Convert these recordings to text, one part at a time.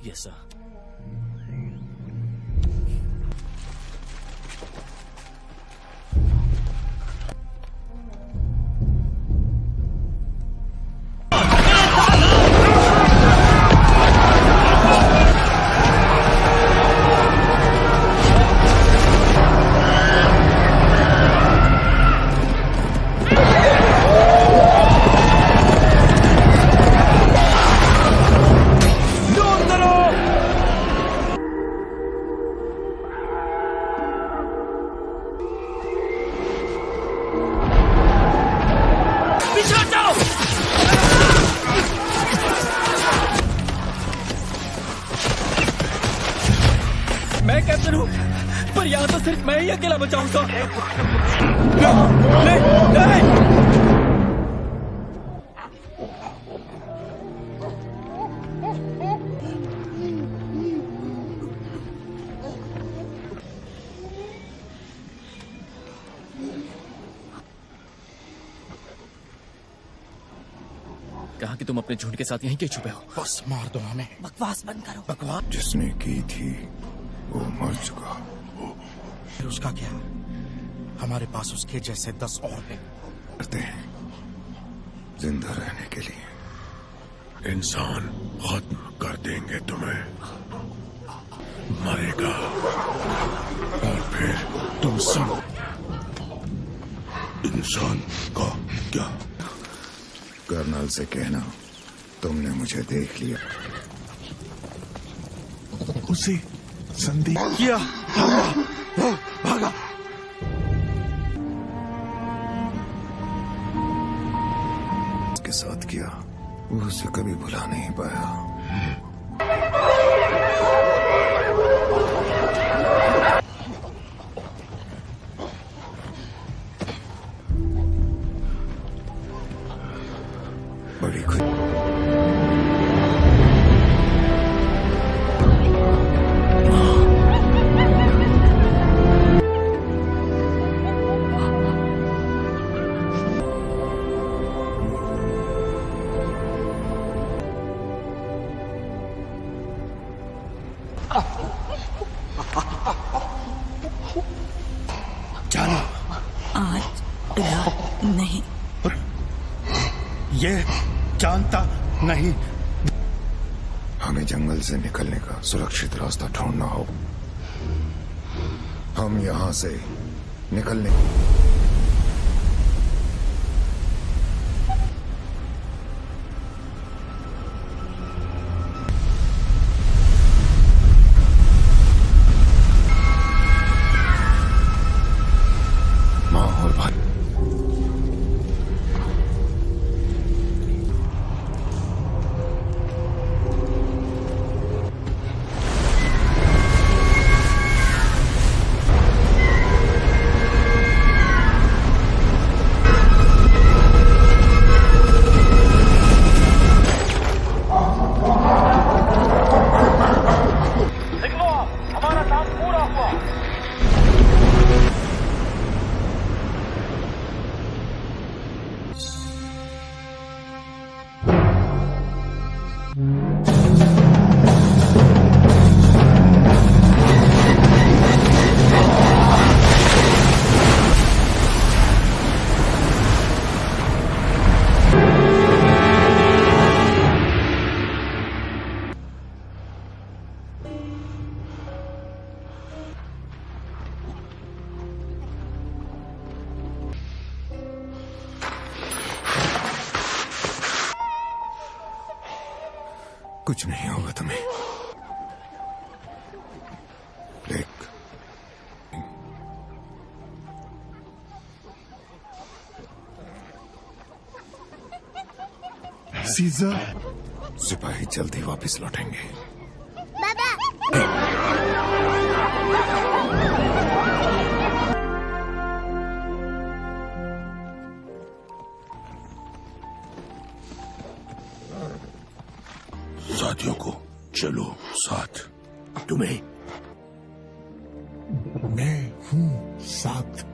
Yes sir. मैं captain हूँ, पर यहाँ तो सिर्फ मैं ही अकेला बचाऊंगा। नहीं, नहीं। कहा कि तुम अपने झुंड के साथ यहीं क्यों छुपे हो? बस मार दो हमें। बकवास बंद करो। बकवास जिसने की थी वो मर चुका। फिर उसका क्या? हमारे पास उसके जैसे 10 और हैं। करते हैं जिंदा रहने के लिए। इंसान खत्म कर देंगे तुम्हें, मरेगा और फिर तुम सब। इंसान का क्या? कर्नल से कहना तुमने मुझे देख लिया। उसे संदेह किया, भागा। उसके साथ किया, वो उसे कभी भुला नहीं पाया। बड़ी खुशी जाना आज नहीं। ये जानता नहीं। हमें जंगल से निकलने का सुरक्षित रास्ता ढूंढना हो। हम यहाँ से निकलने माँ और भाई कुछ नहीं होगा तुम्हें। देख, सीजर, सिपाही जल्दी वापस लौटेंगे। साथियों को चलो साथ। तुम्हें मैं हूँ साथ।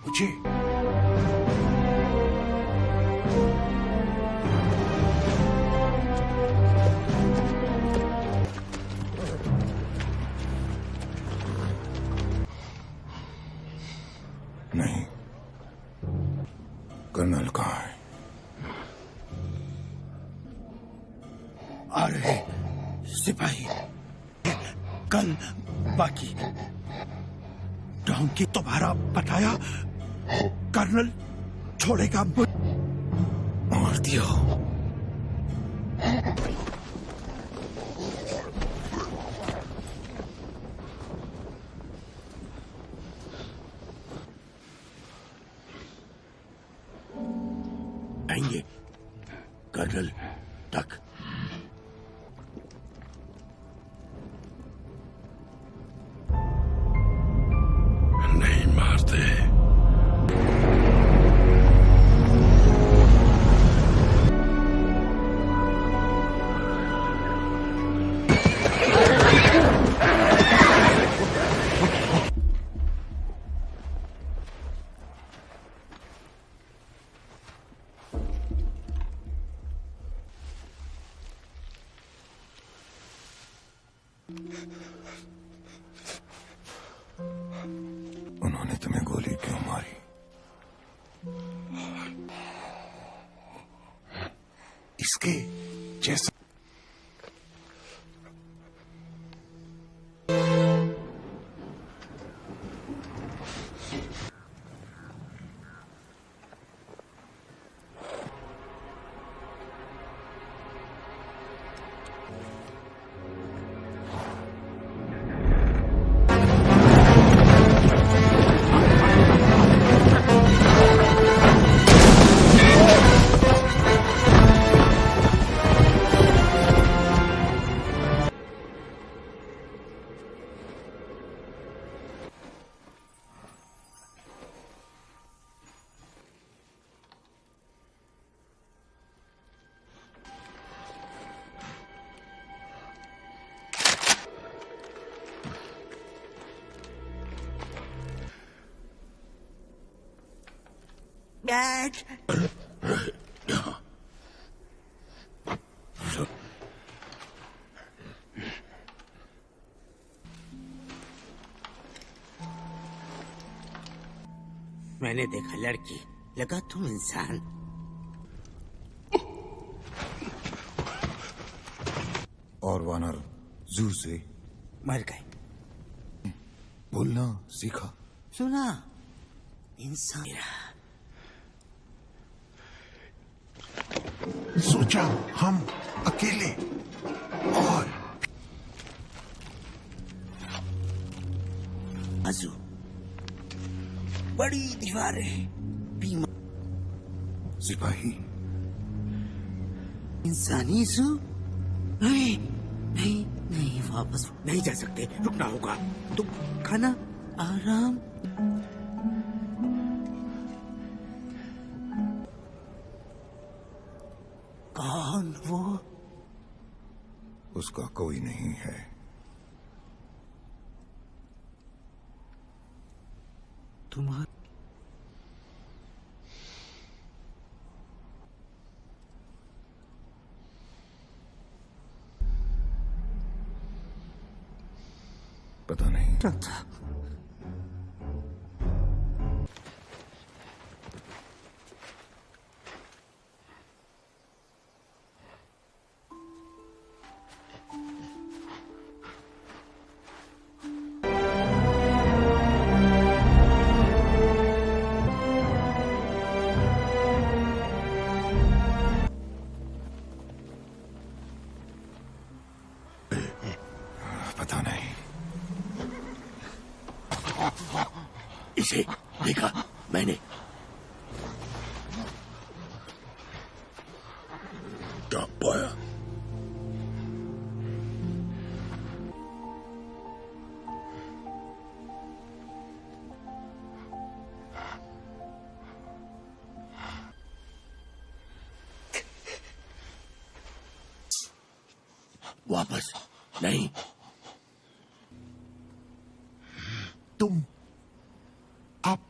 मुझे नहीं, कर्नल कहाँ है? आ रहे सिपाही कल बाकी डोंकी तुम्हारा बताया कर्नल छोड़ेगा मार दिया। आएंगे कर्नल तक। नहीं मारते। उन्होंने तुम्हें गोली क्यों मारी? इसके जैसा डैड मैंने देखा लड़की, लगा तुम इंसान। और वानर जू से मर गए। बोलना सीखा। सुना इंसान सोचा हम अकेले और आजू बड़ी दीवारें, बीमा सिपाही इंसानी जू। नहीं नहीं नहीं, वापस नहीं जा सकते, रुकना होगा। तुम खाना आराम। कौन वो? उसका कोई नहीं है। तुम्हारा पता नहीं। था। इसे देखा मैंने। क्या पाया? वापस नहीं। तुम आप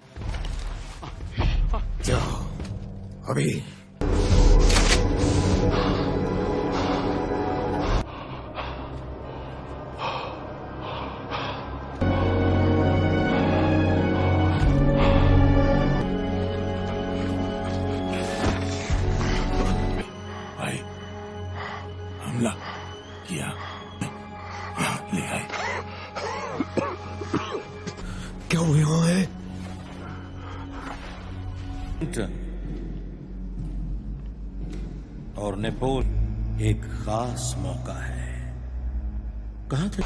जाओ अभी। आए, हमला किया, यहाँ ले आए। क्या वो यहाँ है? और नेपोल एक खास मौका है। कहां थे?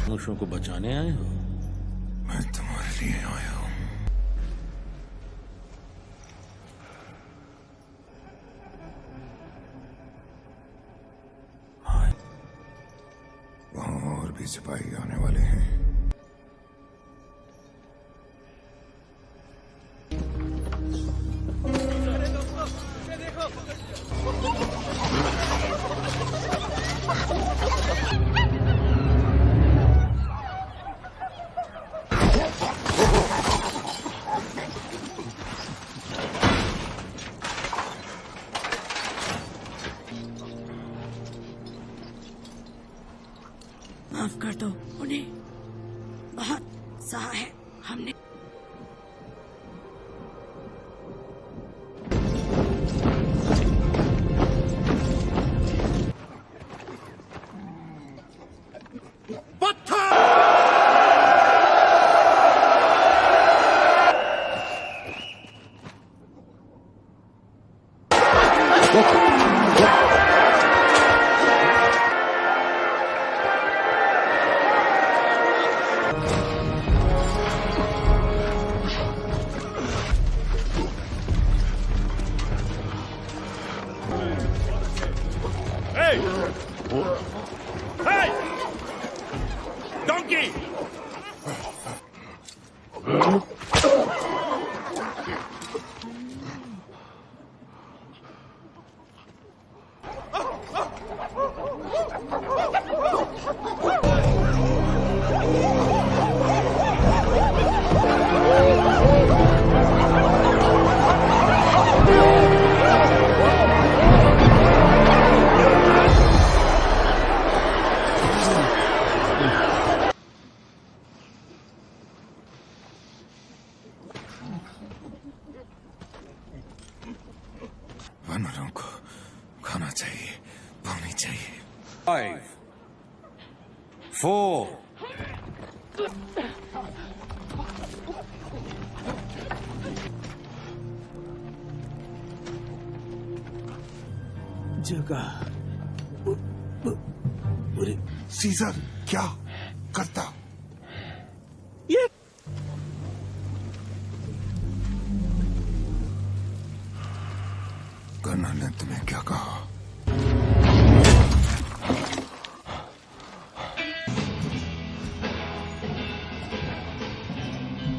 मनुष्यों को बचाने आए हो? मैं तुम्हारे लिए आया हूँ। वहां और भी सिपाही आने वाले हैं। माफ कर दो उन्हें, बहुत सहा है हमने। वानरों को खाना चाहिए, पानी चाहिए। 5, 4, जगह सीजर क्या करता? ये कर्नल ने तुम्हें क्या कहा?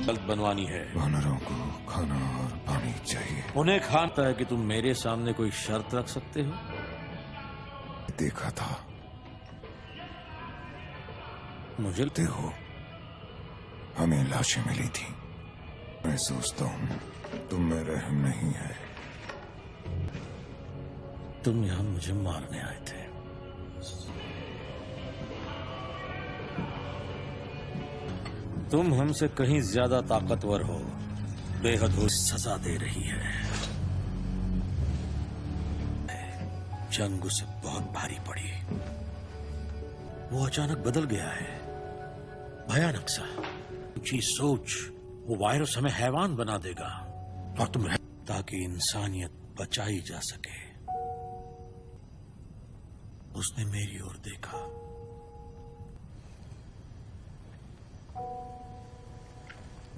गलत बनवानी है। वानरों को खाना और पानी चाहिए। उन्हें खाना है कि तुम मेरे सामने कोई शर्त रख सकते हो? देखा था। मुझे देखते हो, हमें लाशें मिली थी। मैं सोचता हूँ तुम में रहम नहीं है। तुम यहां मुझे मारने आए थे। तुम हमसे कहीं ज्यादा ताकतवर हो, बेहद हो सजा दे रही है। जंग उसे बहुत भारी पड़ी। वो अचानक बदल गया है, भयानक सा। ऊंची सोच, वो वायरस हमें हैवान बना देगा और तुम ताकि इंसानियत बचाई जा सके। उसने मेरी ओर देखा।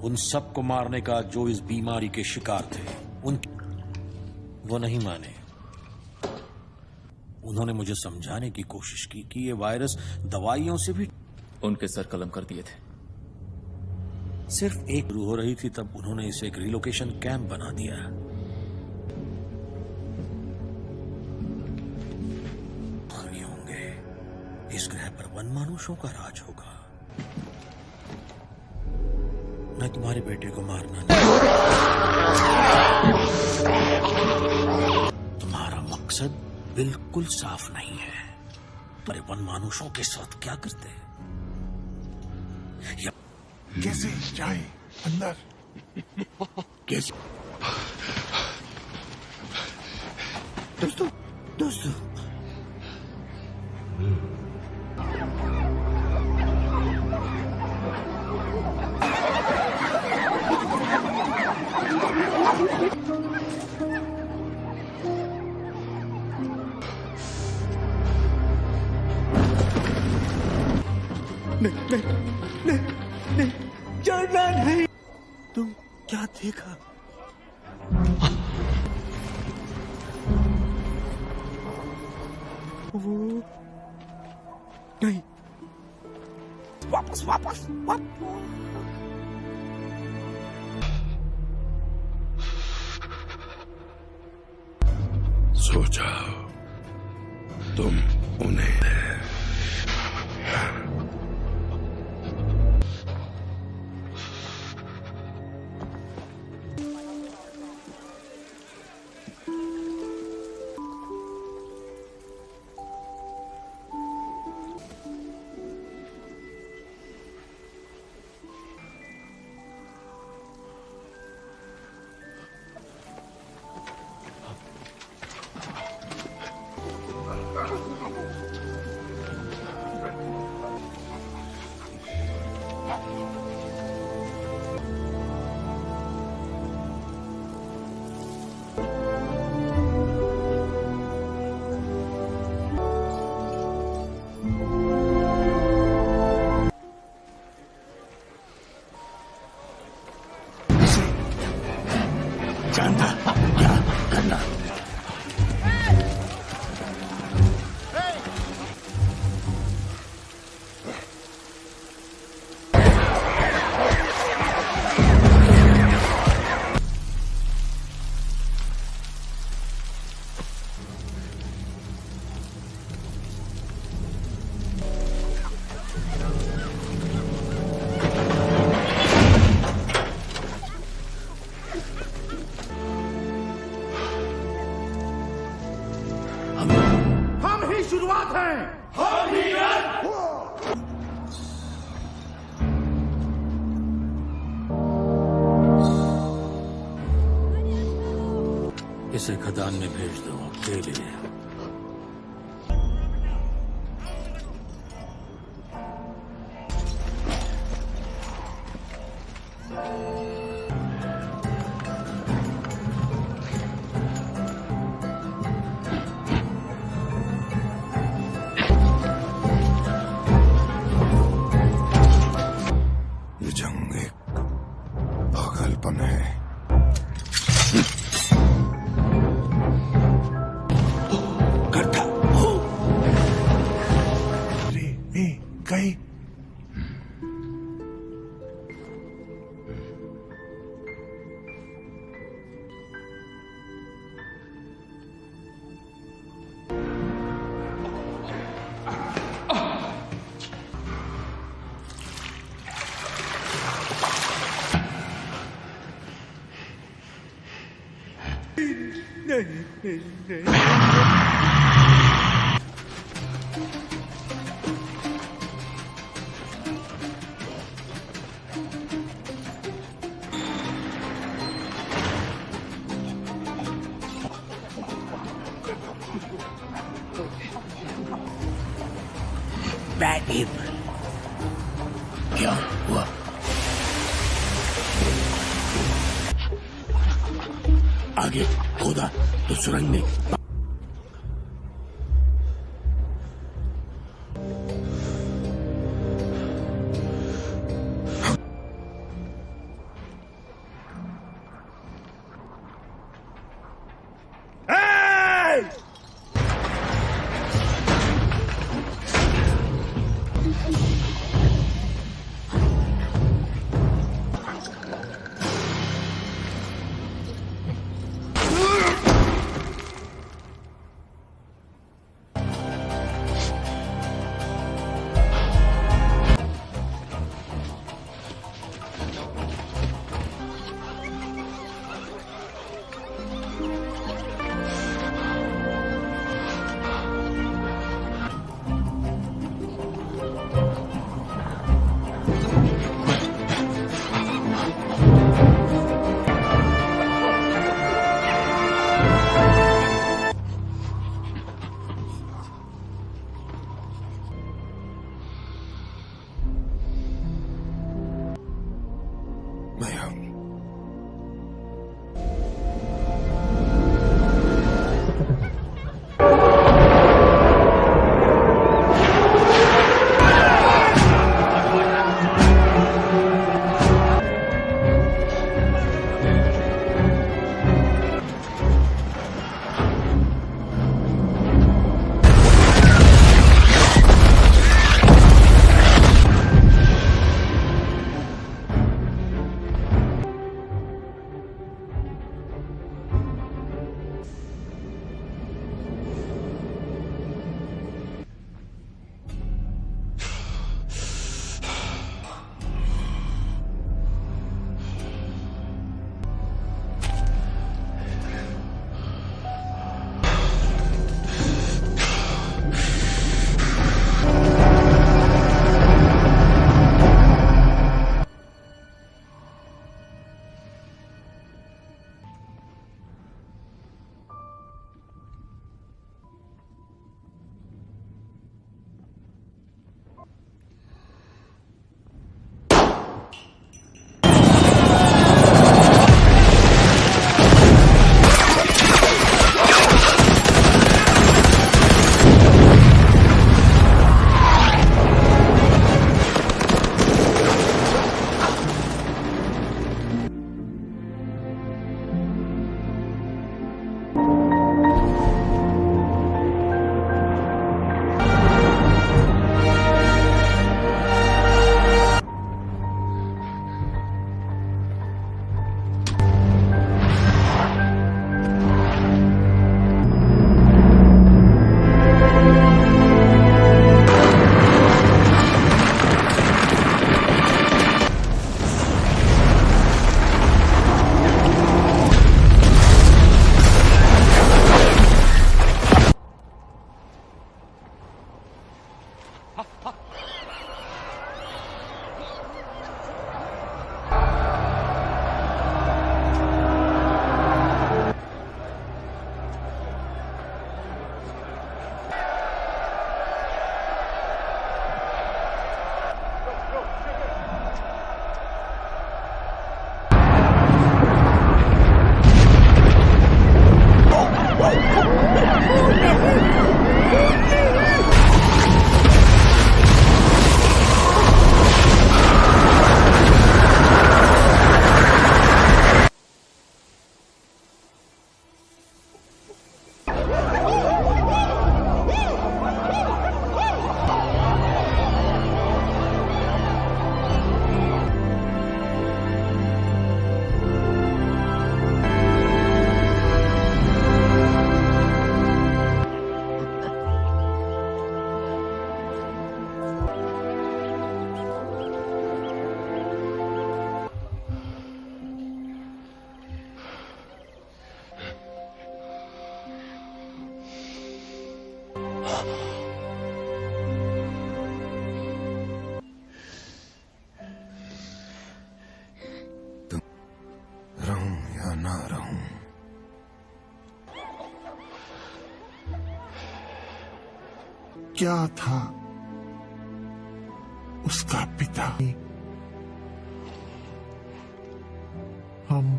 उन सबको मारने का जो इस बीमारी के शिकार थे। वो नहीं माने। उन्होंने मुझे समझाने की कोशिश की कि ये वायरस दवाइयों से भी। उनके सर कलम कर दिए थे। सिर्फ एक शुरू हो रही थी तब उन्होंने इसे एक रिलोकेशन कैंप बना दिया। नहीं होंगे, इस ग्रह पर वनमानुषों का राज होगा। मैं तुम्हारे बेटे को मारना नहीं। तुम्हारा मकसद बिल्कुल साफ नहीं है। अरे वनमानुषों के साथ क्या करते हैं? कैसे जाए अंदर? कैसे? दोस्तों नहीं, जाना नहीं। तुम क्या देखा? वो नहीं, वापस। सो जाओ, तुम उन्हें जानता क्या करना। हम ही शुरुआत हैं। इसे खदान में भेज दो अकेले। ये जंग एक पागलपन है। करता रे गए। Bad able. क्या हुआ? आगे खोदा तो सुरंग में क्या था उसका पिता? हम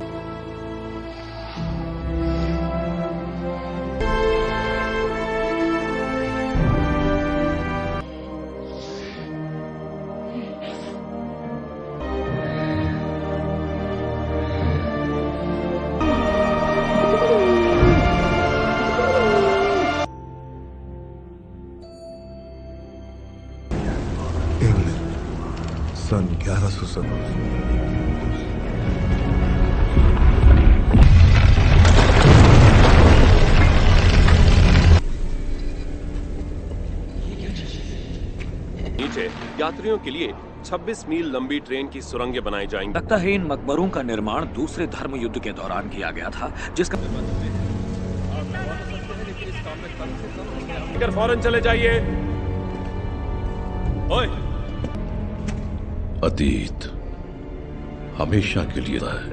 सन 1170। नीचे यात्रियों के लिए 26 मील लंबी ट्रेन की सुरंगें बनाई जाएंगी। लगता है इन मकबरों का निर्माण दूसरे धर्म युद्ध के दौरान किया गया था, जिसका फौरन चले जाइए। ओए, अतीत हमेशा के लिए है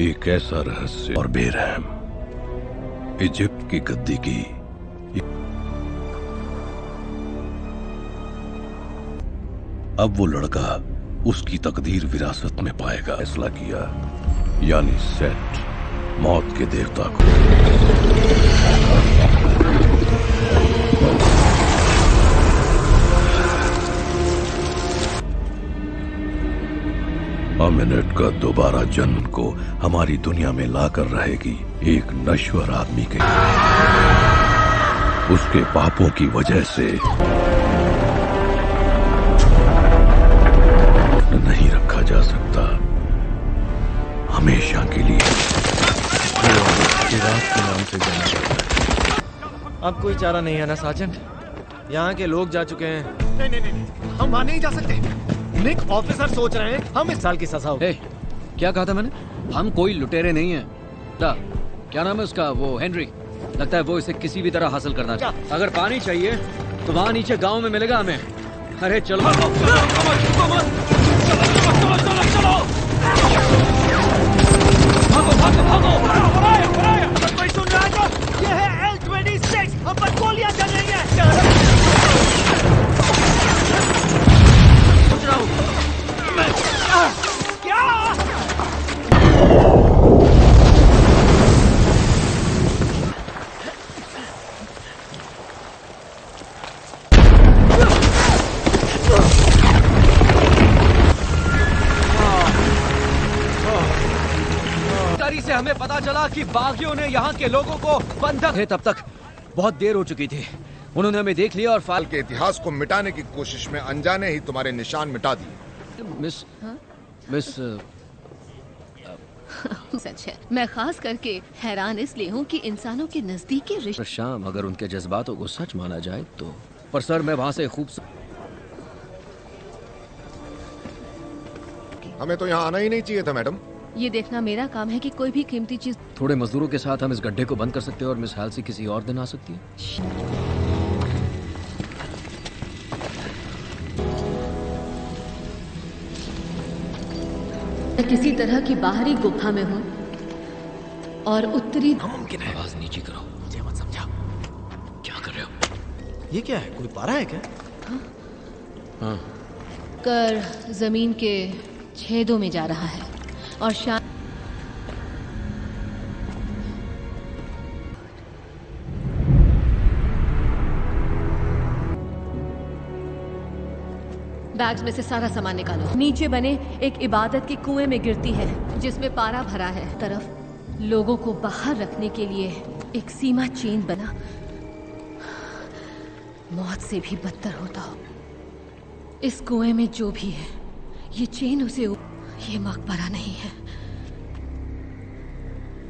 एक ऐसा रहस्य और बेरहम। इजिप्ट की गद्दी की अब वो लड़का उसकी तकदीर विरासत में पाएगा, फैसला किया, यानी सेट मौत के देवता को। अमिनेट का दोबारा जन्म को हमारी दुनिया में लाकर रहेगी एक नश्वर आदमी के। उसके पापों की वजह से नहीं रखा जा सकता हमेशा के लिए। के नाम से जाना जाता है। अब कोई चारा नहीं है ना साजन? यहाँ के लोग जा चुके हैं। नहीं, हम वहाँ नहीं जा सकते। निक ऑफिसर सोच रहे हैं हम इस साल की सजा हो। क्या कहा था मैंने? हम कोई लुटेरे नहीं हैं। क्या नाम है उसका? वो हेनरी। लगता है वो इसे किसी भी तरह हासिल करना चाहता है। अगर पानी चाहिए तो वहाँ नीचे गांव में मिलेगा हमें। अरे चलो भागो भागो भागो। कोई सुन रहा है? ये है L-26। हम पर गोलियां चल रही हैं। सोच रहा हूँ क्या? से हमें पता चला कि बागियों ने यहाँ के लोगों को बंधक है। तब तक बहुत देर हो चुकी थी। उन्होंने हमें देख लिया और फाल के इतिहास को मिटाने की कोशिश में अनजाने ही तुम्हारे निशान मिटा दिए। मिस सच है। मैं खास करके हैरान इसलिए हूँ कि इंसानों के नजदीकी रिश्ते। शाम अगर उनके जज्बातों को सच माना जाए तो। पर सर मैं वहाँ से हमें तो यहाँ आना ही नहीं चाहिए था मैडम। ये देखना मेरा काम है कि कोई भी कीमती चीज। थोड़े मजदूरों के साथ हम इस गड्ढे को बंद कर सकते हैं और मिस हालसी किसी और दिन आ सकती है। मैं किसी तरह की बाहरी गुफा में हूँ और उत्तरी। मुमकिन है। आवाज नीचे करो, मुझे मत समझा। क्या कर रहे हो? ये क्या है? कोई पारा है क्या? हाँ। कर जमीन के छेदों में जा रहा है और बैग्स में से सारा सामान निकालो। नीचे बने एक इबादत के कुएं में गिरती है जिसमें पारा भरा है। तरफ लोगों को बाहर रखने के लिए एक सीमा चेन बना, मौत से भी बदतर होता हो। इस कुएं में जो भी है ये चेन उसे, ये मकबरा नहीं है।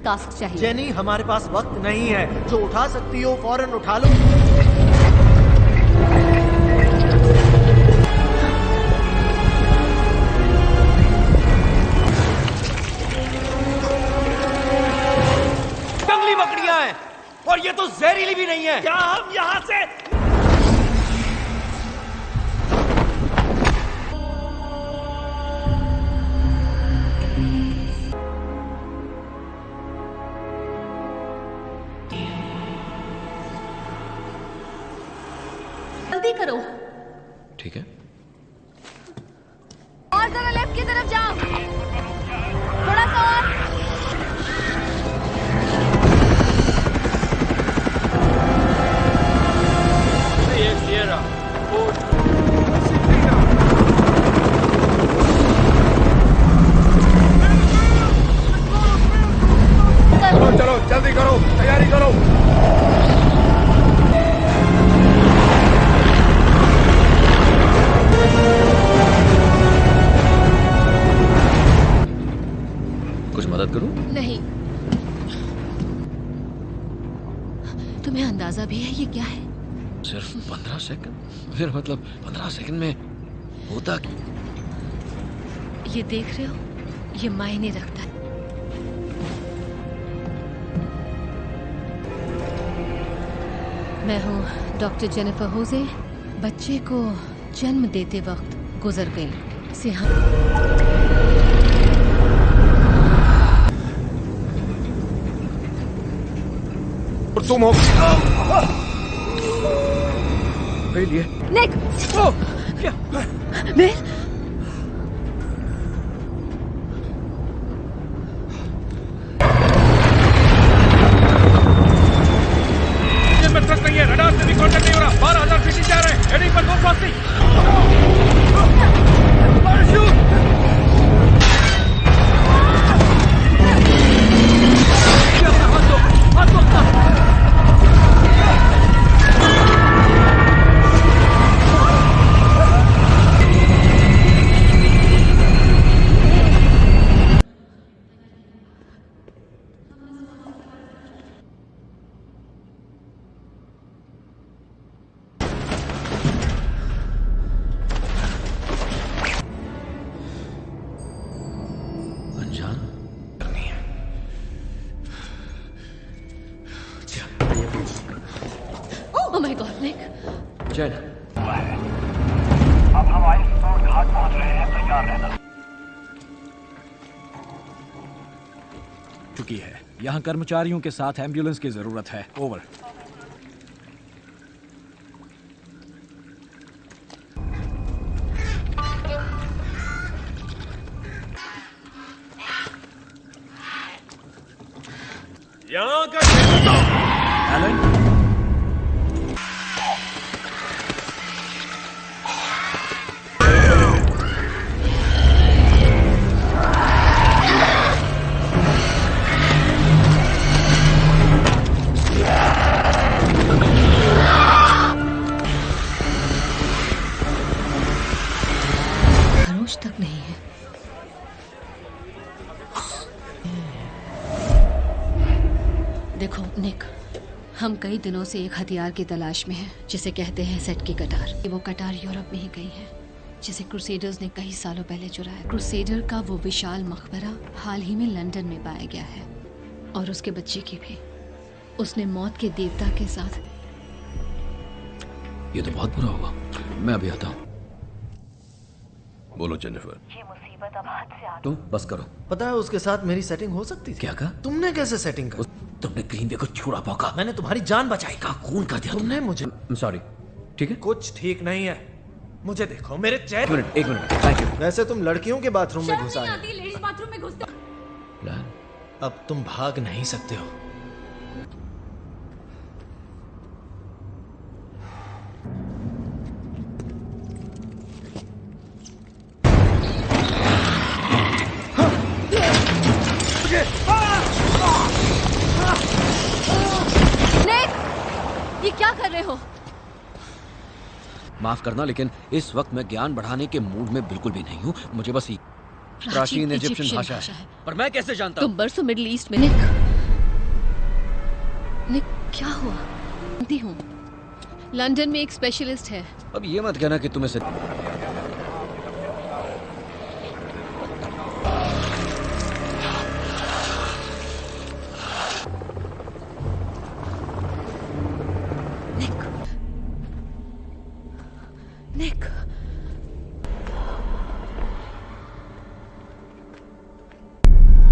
टास्क चाहिए। जेनी हमारे पास वक्त नहीं है। जो उठा सकती हो फौरन उठा लो। जंगली बकरियां हैं और ये तो जहरीली भी नहीं है। क्या हम यहाँ से जल्दी करो। ठीक है। और जरा लेफ्ट की तरफ जाओ, थोड़ा सा और। चलो चलो जल्दी करो, तैयारी करो। कुछ मदद करूं? नहीं। तुम्हें अंदाजा भी है ये क्या है? सिर्फ 15 सेकंड? फिर मतलब 15 सेकंड में होता क्या? ये देख रहे हो, ये मायने रखता है। मैं हूँ डॉक्टर जेनिफर होजे। बच्चे को जन्म देते वक्त गुजर गई। तुम हो लिए निक! क्या? बिल! में ट्रक नहीं है, रडार से भी कांटेक्ट नहीं हो रहा। 12,000 फीट जा रहे हैं, हेडिंग पर 280। Oh my God, Nick! चल। अब हम आइसबर्ग घाट पहुंच रहे हैं, तैयार रहना। चुकी है। यहाँ कर्मचारियों के साथ एम्बुलेंस की जरूरत है। ओवर। यहाँ का एलन, खरोच तक नहीं है। देखो निक, हम कई दिनों से एक हथियार की तलाश में हैं, जिसे कहते हैं सेट की कटार। वो कटार यूरोप में ही गई है, जिसे क्रूसेडर्स ने कई सालों पहले चुराया। क्रूसेडर का वो विशाल मकबरा हाल ही में लंदन में पाया गया है, और उसके बच्चे की भी। उसने मौत के देवता के साथ। ये तो बहुत बुरा हुआ। मैं अभी आता हूँ। बोलो जेनिफर। ये मुसीबत अब हाथ से आ तुम बस करो। पता है उसके साथ मेरी सेटिंग हो सकती थी। क्या कहा? तुमने कैसे सेटिंग कर? तुमने ग्रीन बे को छुड़ा पौका। मैंने तुम्हारी जान बचाई। का खून कर दिया तुमने मुझे। सॉरी। ठीक है, कुछ ठीक नहीं है। मुझे देखो, मेरे चेहरे। एक मिनट। Thank you. वैसे तुम लड़कियों के बाथरूम में घुसा है। लेडीज बाथरूम में घुसते। अब तुम भाग नहीं सकते हो। ये क्या कर रहे हो? माफ करना, लेकिन इस वक्त मैं ज्ञान बढ़ाने के मूड में बिल्कुल भी नहीं हूँ। मुझे बस प्राचीन इजिप्शियन भाषा है, पर मैं कैसे जानता हूँ? तुम बरसों मिडिल ईस्ट में। निक, क्या हुआ? जानती हूँ, लंदन में एक स्पेशलिस्ट है। अब ये मत कहना कि तुम्हें से निक,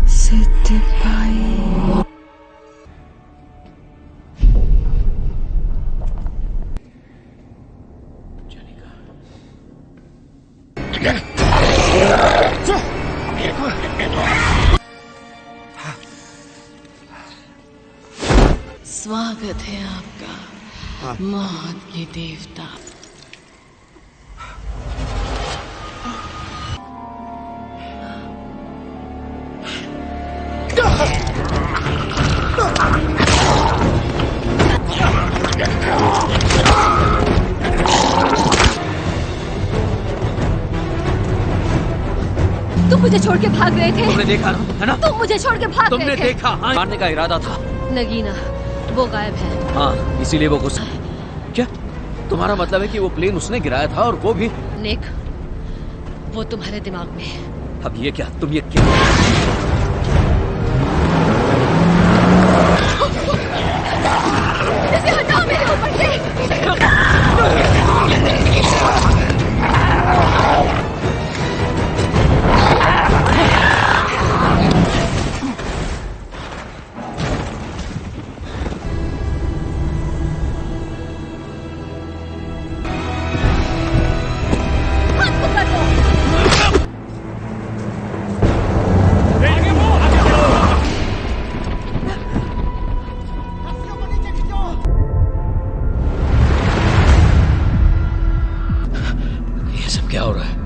सिद्धि भाई। स्वागत है आपका मौत के देवता। तुम मुझे छोड़ के भाग गए थे। तुमने देखा ना, है ना? तुम मुझे छोड़ के भाग तुमने गए थे। देखा, मारने का इरादा था। नगीना, वो गायब है। हाँ, इसीलिए वो गुस्सा। क्या तुम्हारा मतलब है कि वो प्लेन उसने गिराया था और वो भी? निक, वो तुम्हारे दिमाग में है। अब ये क्या, तुम ये क्या? इसे हटाओ मेरे ऊपर से। ये सब क्या हो रहा है?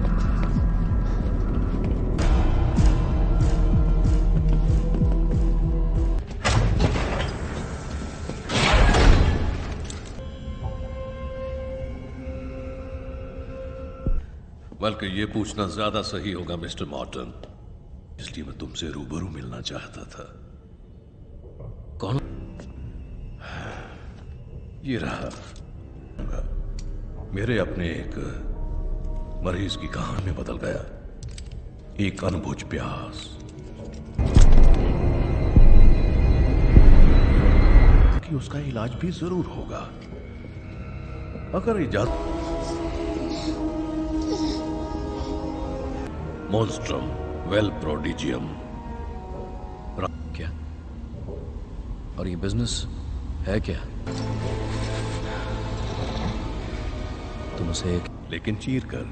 बल्कि ये पूछना ज्यादा सही होगा मिस्टर मॉर्टन, इसलिए मैं तुमसे रूबरू मिलना चाहता था। कौन? ये रहा मेरे अपने एक मरीज की कहानी में बदल गया। एक अनबुझ प्यास कि उसका इलाज भी जरूर होगा अगर इजाजत। मॉन्स्ट्रम वेल प्रोडिजियम। क्या? और ये बिजनेस है क्या? तुम उसे एक लेकिन चीर कर।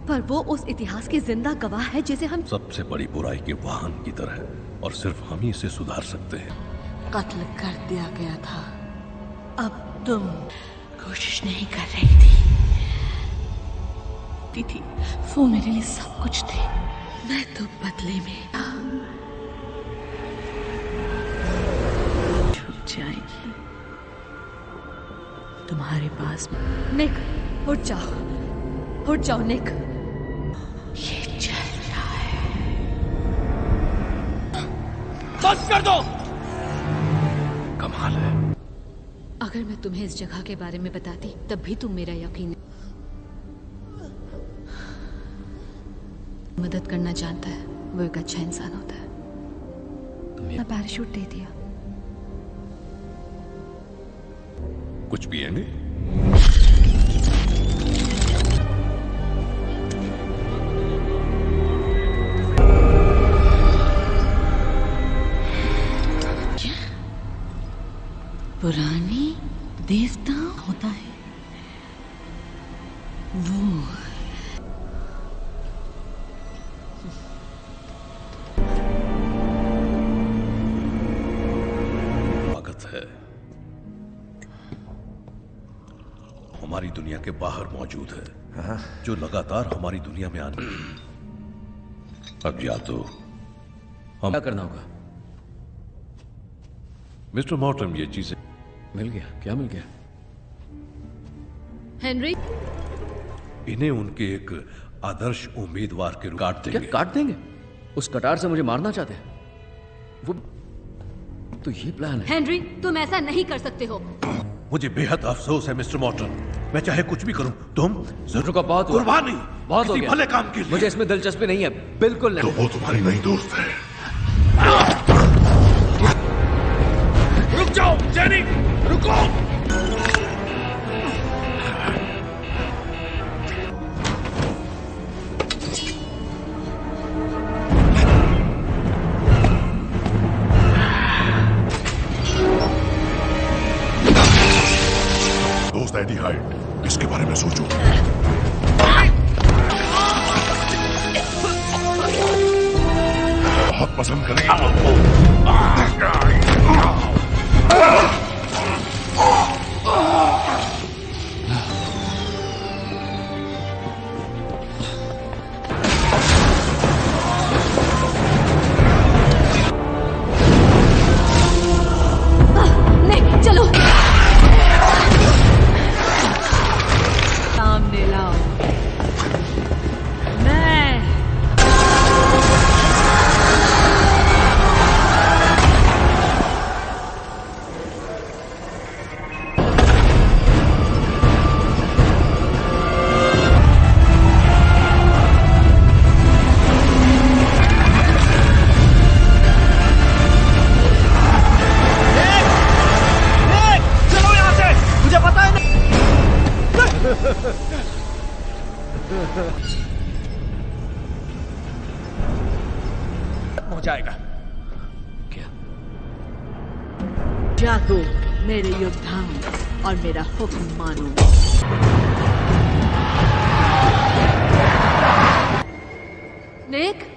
पर वो उस इतिहास के जिंदा गवाह है जिसे हम सबसे बड़ी बुराई के वाहन की तरह, और सिर्फ हम ही इसे सुधार सकते हैं। कत्ल कर दिया गया था। अब तुम कोशिश नहीं कर रही थी। वो मेरे लिए सब कुछ थे। मैं तो बदले में छुप जाएगी तुम्हारे पास। निक, उठ जाओ निक। ये चल रहा है। बंद कर दो। कमाल है। अगर मैं तुम्हें इस जगह के बारे में बताती तब भी तुम मेरा यकीन मदद करना जानता है, वो एक अच्छा इंसान होता है। मैं पैराशूट दे दिया। कुछ पिएंगे? पुरानी देवता होता है वो। स्वागत है। हमारी दुनिया के बाहर मौजूद है, जो लगातार हमारी दुनिया में आने। अब या तो हम क्या करना होगा? मिस्टर मॉर्टन, ये चीजें मिल गया। क्या मिल गया? हेनरी, इन्हें उनके एक आदर्श उम्मीदवार के रूप काट देंगे। क्या काट देंगे? उस कटार से मुझे मारना चाहते हैं वो? तो ये प्लान है। हेनरी, तुम ऐसा नहीं कर सकते हो। मुझे बेहद अफसोस है मिस्टर मॉर्टन, मैं चाहे कुछ भी करूं, तुम जरूर का बहुत कुर्बानी बहुत हो किसी गया। भले काम के लिए। मुझे इसमें दिलचस्पी नहीं है, बिल्कुल नहीं। तो वो तुम्हारी नई दोस्त है। रुक जाओ जेनी, रुको। दोस्त एडी हाइड, इसके बारे में सोचो। बहुत पसंद करेगा। जागो मेरे योद्धाओं और मेरा हुक्म मानो। निक,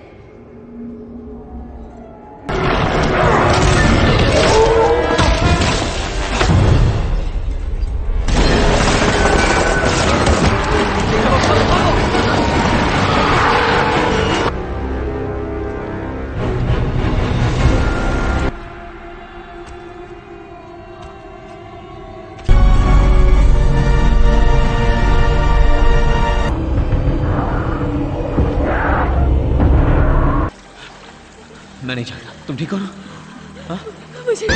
मैं नहीं जानता, तुम ठीक हो ना? हाँ? मुझे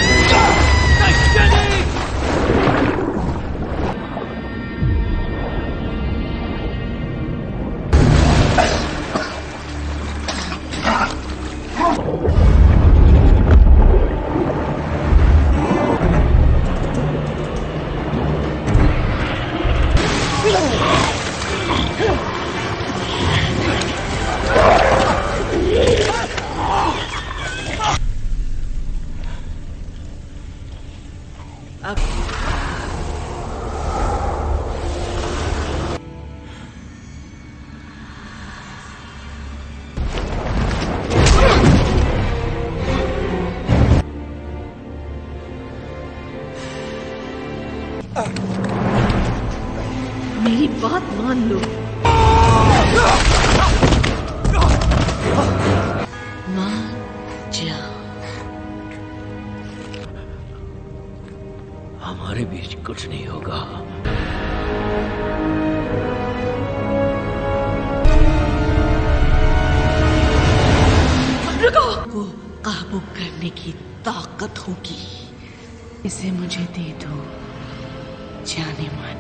मेरी बात मान लो। मान जाओ। हमारे बीच कुछ नहीं होगा। को काबू करने की ताकत होगी, इसे मुझे दे दो जाने मन।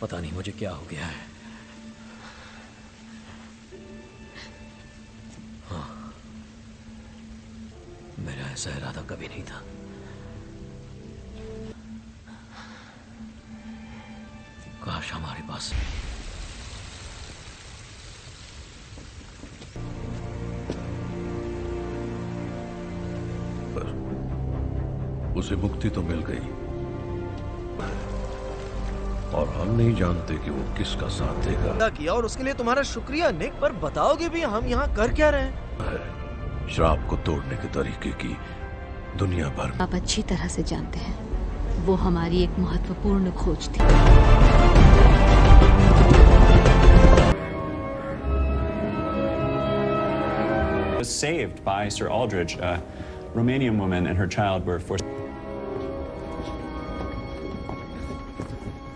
पता नहीं मुझे क्या हो गया है। हाँ, मेरा ऐसा इरादा कभी नहीं था। काश हमारे पास उसे मुक्ति तो मिल गई, और हम नहीं जानते कि वो किसका साथ देगा। किया और उसके लिए तुम्हारा शुक्रिया निक, पर बताओगे भी हम यहाँ कर क्या रहे हैं? श्राप को तोड़ने के तरीके की दुनिया भर में आप अच्छी तरह से जानते हैं, वो हमारी एक महत्वपूर्ण खोज थी। Was saved by Sir Aldridge, a Romanian woman and her child were forced.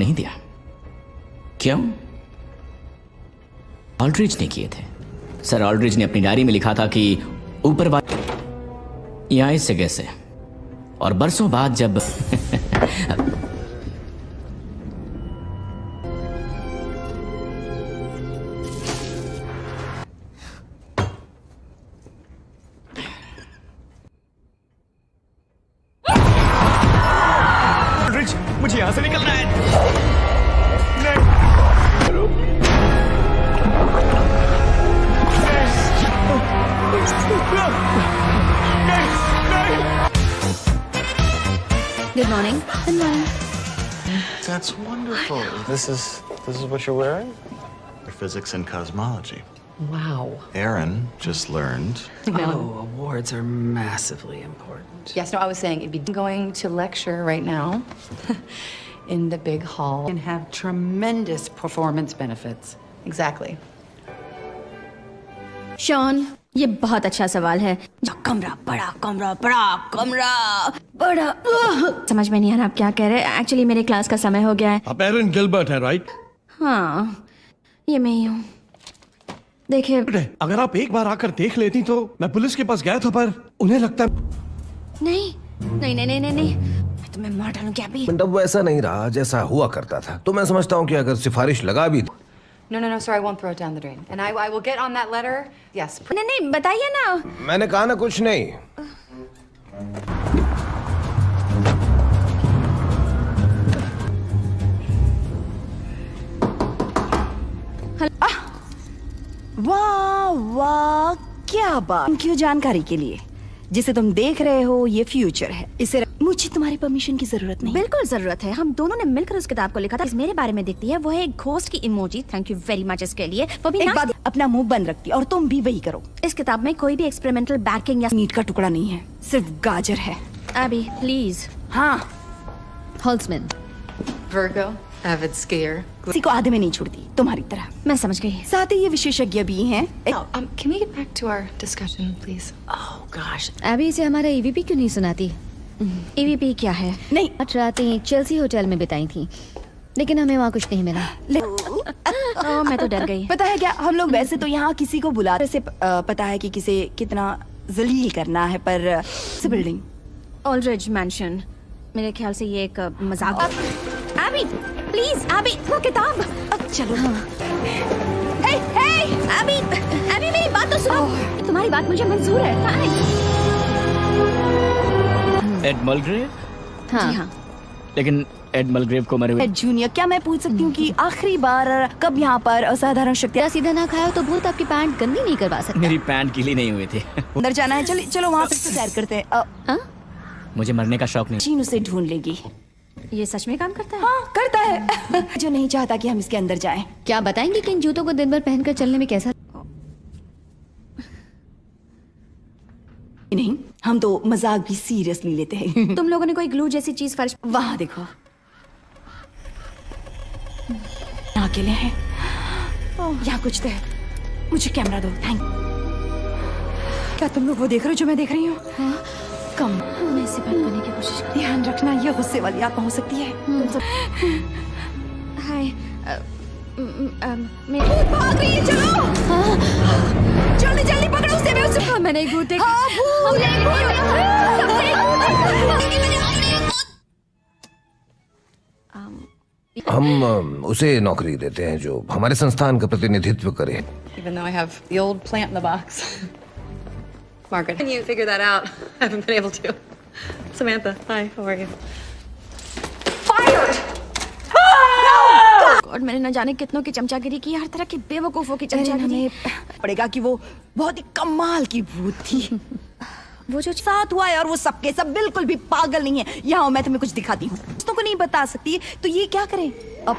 नहीं दिया। क्यों? ऑल्ड्रिज ने किए थे। सर ऑल्ड्रिज ने अपनी डायरी में लिखा था कि ऊपर वाले यहाँ इस जगह से, और बरसों बाद जब मुझे यहाँ से निकलना है। Good morning. Good morning. That's wonderful. This is what you're wearing? For physics and cosmology. Wow. Aaron just learned. Oh, awards are massively important. Yes, no, I was saying it'd be going to lecture right now in the big hall. And have tremendous performance benefits. Exactly. Shawn, ये बहुत अच्छा सवाल है। जो कमरा बड़ा, कमरा बड़ा, कमरा बड़ा। समझ में नहीं आ रहा आप क्या कह रहे हैं। एक्चुअली मेरे क्लास का समय हो गया है। आप एरन गिलबर्ट हैं, राइट? हाँ, ये मैं ही हूँ। देखिए, अगर आप एक बार आकर देख लेती तो मैं पुलिस के पास गया था, पर उन्हें लगता नहीं नहीं नहीं नहीं नहीं नहीं, मैं तुम्हें मार डालूंगी अभी। अब वैसा नहीं रहा जैसा हुआ करता था, तो मैं समझता हूँ कि अगर सिफारिश लगा भी No, sorry, I won't throw it down the drain. And I will get on that letter. Yes. नहीं नहीं, बताइए ना। मैंने कहा ना कुछ नहीं। वाह वाह, क्या बात। थैंक यू जानकारी के लिए। जिसे तुम देख रहे हो ये फ्यूचर है। इसे मुझे तुम्हारी परमिशन की जरूरत नहीं। बिल्कुल जरूरत है। हम दोनों ने मिलकर उस किताब को लिखा था। मेरे बारे में दिखती है, वो है एक घोस्ट की emoji. Thank you very much इसके लिए। वो भी एक बात, अपना मुंह बंद रखती और तुम भी वही करो। इस किताब में कोई भी एक्सपेरिमेंटल बैकिंग या मीट का टुकड़ा नहीं है, सिर्फ गाजर है। अभी प्लीज। हाँ, हॉल्समैन, Virgo, avid skier. किसी को आधे में नहीं छोड़ती, तुम्हारी तरह। मैं समझ गई। साथ ही ये विशेषज्ञ भी हैं। Can we get back to our discussion, please? Oh gosh. अभी इसे हमारा EVP क्यों नहीं सुनाती? EVP क्या है? नहीं, रातें चेल्सी होटल में बिताई थी, लेकिन हमें वहाँ कुछ नहीं मिला। मैं तो डर गई। पता है क्या, हम लोग वैसे तो यहाँ किसी को बुलाते से पता है कि किसे कितना जलील करना है, पर बिल्डिंग ऑल्ड्रिज मैंशन, मेरे ख्याल से ये एक मजाक। अभी प्लीज, अभी वो किताब। चलो। हे अभी मेरी बात तो सुनो। तुम्हारी बात मुझे मंजूर है। एड मलग्रेव? हाँ। जी हाँ। लेकिन एड मलग्रेव को मरे हुए जूनियर, क्या मैं पूछ सकती हूँ कि आखिरी बार कब यहाँ पर असाधारण शक्तियाँ? सीधा ना खाया तो भूत आपकी पैंट गंदी नहीं करवा सकता। मेरी पैंट गीली नहीं हुई थी। अंदर जाना है, चलो वहाँ पे सैर करते हैं। मुझे मरने का शौक नहीं। चीन उसे ढूंढ लेगी। ये सच में काम करता है? हाँ, करता है। जो नहीं चाहता कि हम इसके अंदर जाएं। क्या बताएंगे कि इन जूतों को दिन भर पहनकर चलने में कैसा? नहीं, हम तो मजाक भी सीरियसली लेते हैं। तुम लोगों ने कोई ग्लू जैसी चीज फर्श वहाँ देखो। अकेले हैं। यहाँ कुछ तो है। मुझे कैमरा दो। थैंक। क्या तुम लोग वो देख रहे हो जो मैं देख रही हूँ? हाँ? कम। मैं इसे बंद करने की कोशिश कर। ध्यान रखना, ये गुस्से वाली आत्मा हो सकती है। हाय, भाग रही है, चलो। जल्दी जल्दी पकड़ो उसे। मैं उसे मैंने एक भूत देखा। हम उसे नौकरी देते हैं जो हमारे संस्थान का प्रतिनिधित्व करे। Even though I have the old plant in the box. Margaret, can you figure that out? I haven't been able to. Samantha, hi, how are you? Fired! और मैंने न जाने कितनों की चमचागिरी की, हर तरह की बेवकूफों की चमचागिरी। पड़ेगा कि वो बहुत ही कमाल की भूत थी। वो जो साथ हुआ है, और वो सबके सब बिल्कुल भी पागल नहीं है। यहाँ मैं तुम्हें कुछ दिखाती हूँ, दोस्तों को नहीं बता सकती, तो ये क्या करें अब?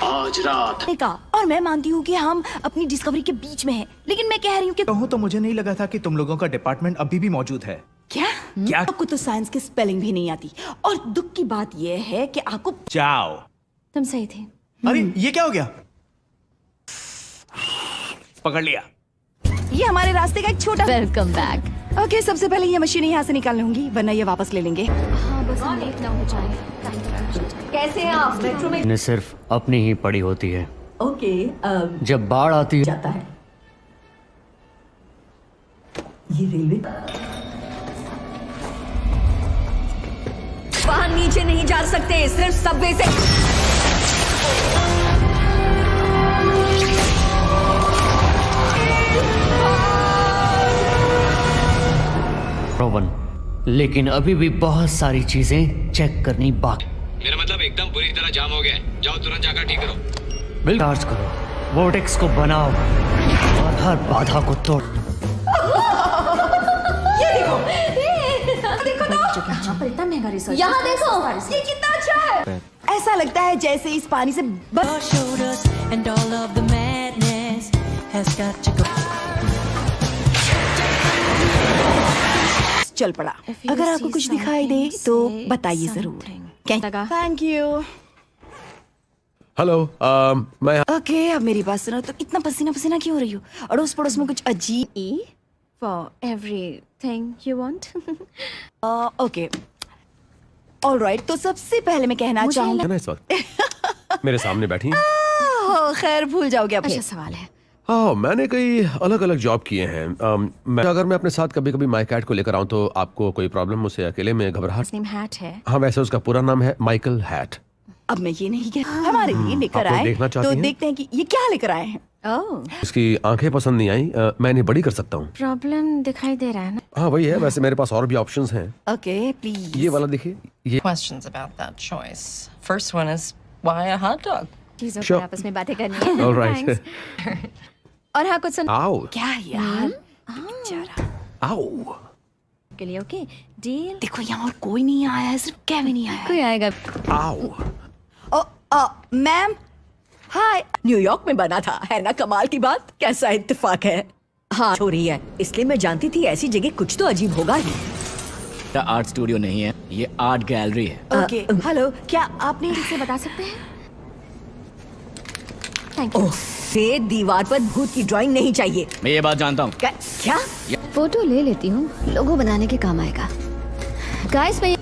आज रात का। और मैं मानती हूँ कि हम अपनी डिस्कवरी के बीच में हैं, लेकिन मैं कह रही हूँ कि कहूँ तो मुझे नहीं लगा था कि तुम लोगों का डिपार्टमेंट अभी भी मौजूद है। क्या? आपको तो साइंस की स्पेलिंग भी नहीं आती, और दुख की बात यह है कि आपको। जाओ। तुम सही थे। अरे ये क्या हो गया? पकड़ लिया। ये हमारे रास्ते का एक छोटा। Welcome back. ओके, सबसे पहले ये मशीन यहाँ से निकाल लूंगी, वरना ये वापस ले लेंगे। हाँ, बस हम लेट ना हो जाए। कैसे हैं आप? मेट्रो में ने सिर्फ अपनी ही पड़ी होती है। ओके, जब बाढ़ आती है जाता है। ये रेलवे वहाँ नीचे नहीं जा सकते, सिर्फ सबवे से। रोवन, लेकिन अभी भी बहुत सारी चीजें चेक करनी बाकी। मेरा मतलब एकदम बुरी तरह जाम हो गया है। जाओ तुरंत जाकर ठीक करो। बिल चार्ज करो, वोर्टेक्स को बनाओ और हर बाधा को तोड़। ये देखो ना, यहाँ पर इतना महंगा रिसर्च। यहाँ देखो, ये कितना अच्छा है। ऐसा लगता है जैसे इस पानी से has got to go. चल पड़ा। अगर आपको कुछ दिखाई दे तो बताइए जरूर। Thank you. हेलो, मैं ओके, अब मेरी बात सुनो। तो इतना पसीना पसीना क्यों हो रही हो? अड़ोस पड़ोस में कुछ अजीब For everything you want. Okay, alright. तो सबसे पहले मैं कहना चाहूंगा ना इस वक्त मेरे सामने बैठी हैं। खैर, भूल जाओगे अब। अच्छा सवाल है। हाँ, मैंने कई अलग अलग जॉब किए हैं। अगर मैं अपने साथ कभी कभी माई कैट को लेकर आऊँ तो आपको कोई प्रॉब्लम? मुझसे अकेले में घबराहट। नेम हैट है। हाँ, वैसे उसका पूरा नाम है माइकल हैट। अब मैं ये नहीं कह हमारे लिए लेकर आप आए देखना चाहती तो हैं? देखते हैं कि ये क्या लेकर आए हैं। ओह, इसकी आंखें पसंद नहीं आई। मैं इन्हें बड़ी कर सकता हूँ। प्रॉब्लम दिखाई दे रहा है ना? हाँ, वही है। वैसे मेरे पास और भी ऑप्शंस हैं। Okay, please. ये वाला देखिए। ये Questions about that choice. First one is why a hot dog? चीजों Sure. पर आपस में बातें करनी है। All right. Thanks. और हाँ, कुछ सुन। आओ। क्या यार, बेचारा। आओ। के लिए ओके डील। देखो, यहाँ और कोई नहीं आया है, सिर्फ केविन ही आया है। कोई आएगा। आओ। मैम, हाय। न्यूयॉर्क में बना था, है ना कमाल की बात? कैसा इत्तेफाक है। हाँ, हो रही है, इसलिए मैं जानती थी ऐसी जगह कुछ तो अजीब होगा ही। ये आर्ट स्टूडियो नहीं है, ये आर्ट गैलरी है। ओके, हेलो, क्या आपने इसे बता सकते हैं? Thank you. से दीवार पर भूत की ड्राइंग नहीं चाहिए। मैं ये बात जानता हूँ। क्या? फोटो ले लेती हूँ, लोगो बनाने के काम आएगा। गाइस, मैं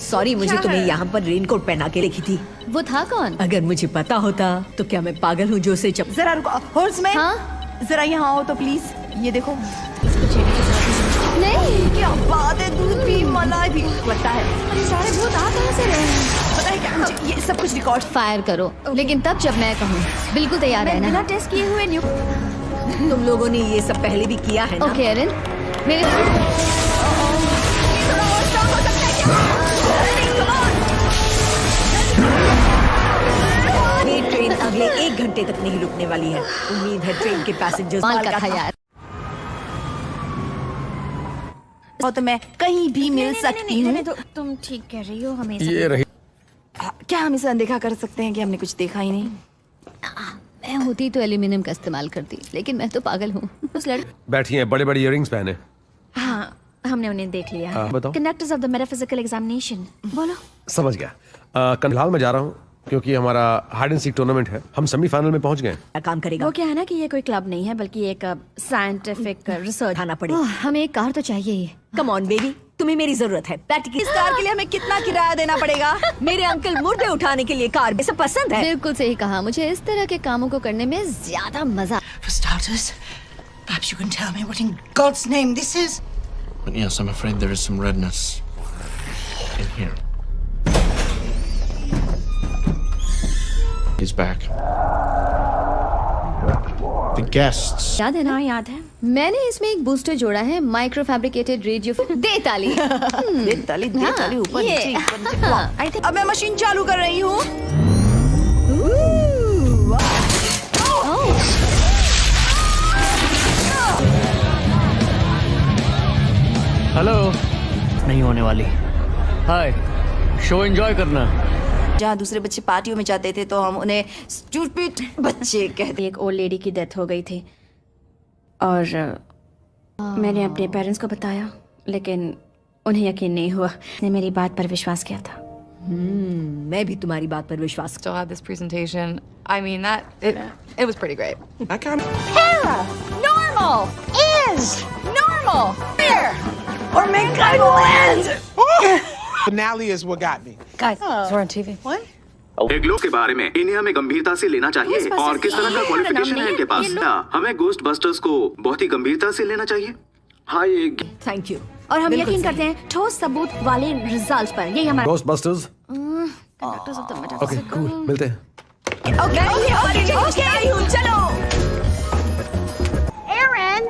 सॉरी, मुझे तुम्हें यहाँ पर रेनकोट पहना के लिखी थी। वो था कौन? अगर मुझे पता होता तो क्या मैं पागल हूँ जो उसे जरा रुको, हॉर्समैन। हाँ? जरा यहाँ आओ तो प्लीज। ये देखो। नहीं, क्या बात है, दूध भी मलाई भी लगता है। ये सारे भूत आ कहाँ से रहे हैं? पता है क्या, मुझे ये सब कुछ रिकॉर्ड फायर करो, लेकिन तब जब मैं कहूँ। बिल्कुल तैयार है ना? बिना टेस्ट किए हुए न्यू। तुम लोगों ने ये सब पहले भी किया है ना? ओके एरिन, मेरे ये ट्रेन अगले 1 घंटे तक नहीं रुकने वाली है। उम्मीद है ट्रेन के पैसेंजर्स माल का था यार। तो मैं कहीं भी मिल सकती हूँ। तुम ठीक कह रही हो। हमें ये रही। क्या हम इसे अनदेखा कर सकते हैं कि हमने कुछ देखा ही नहीं? मैं होती तो एल्यूमिनियम का इस्तेमाल करती, लेकिन मैं तो पागल हूँ। बैठी हैं, बड़े बड़े इयररिंग्स पहने। हाँ, हमने उन्हें देख लिया। हाँ, बताओ। Conductors of the metaphysical examination. बोलो। समझ गया। फिलहाल मैं जा रहा हूँ क्योंकि हमारा हाइड एंड सीक टूर्नामेंट है। हम सेमीफाइनल में पहुंच गए। काम करेगा। वो क्या है ना कि ये कोई क्लब नहीं है, बल्कि एक साइंटिफिक रिसर्च आना पड़ेगा। हमें एक कार तो चाहिए ही। कम ऑन बेबी, तुम्हें मेरी जरूरत है। इस कार के लिए हमें कितना किराया देना पड़ेगा? मेरे अंकल मुर्दे उठाने के लिए कार सब पसंद है। बिल्कुल सही कहा, मुझे इस तरह के कामों को करने में ज्यादा मजा। For starters, perhaps you can tell me what in God's name this is? But yes, I'm afraid there is some redness in here. He's back. The guests. याद है ना? हाँ, याद है। मैंने इसमें एक बूस्टर जोड़ा है, माइक्रो फैब्रिकेटेड रेडियो। दे ताली। दे ताली, दे ताली, ऊपर नीचे, ऊपर नीचे। अब मैं मशीन चालू कर रही हूँ। हेलो। नहीं होने वाली। हाय, शो एंजॉय करना। जहाँ दूसरे बच्चे पार्टियों में जाते थे तो हम उन्हें स्टूपिड बच्चे कहते। एक ओल्ड लेडी की डेथ हो गई थी और मैंने अपने पेरेंट्स को बताया, लेकिन उन्हें यकीन नहीं हुआ। ने मेरी बात पर विश्वास किया था। मैं भी तुम्हारी बात पर विश्वास। Still had this presentation. I mean, it was pretty great. Hera, normal is normal. Here, or make I will end. Finale is what got me. Guys, we're on TV. What? एग्लो के बारे में इन्हें हमें गंभीरता से लेना चाहिए और किस तरह का क्वालिफिकेशन है इनके पास। हमें गोस्ट बस्टर्स को बहुत ही गंभीरता से लेना चाहिए। हाय, थैंक यू। और हम यकीन करते हैं ठोस सबूत वाले रिजल्ट्स पर। यही हमारा ghost busters. Conductors of the metaphysical. Okay, cool, मिलते हैं। ओके, चलो। Aaron.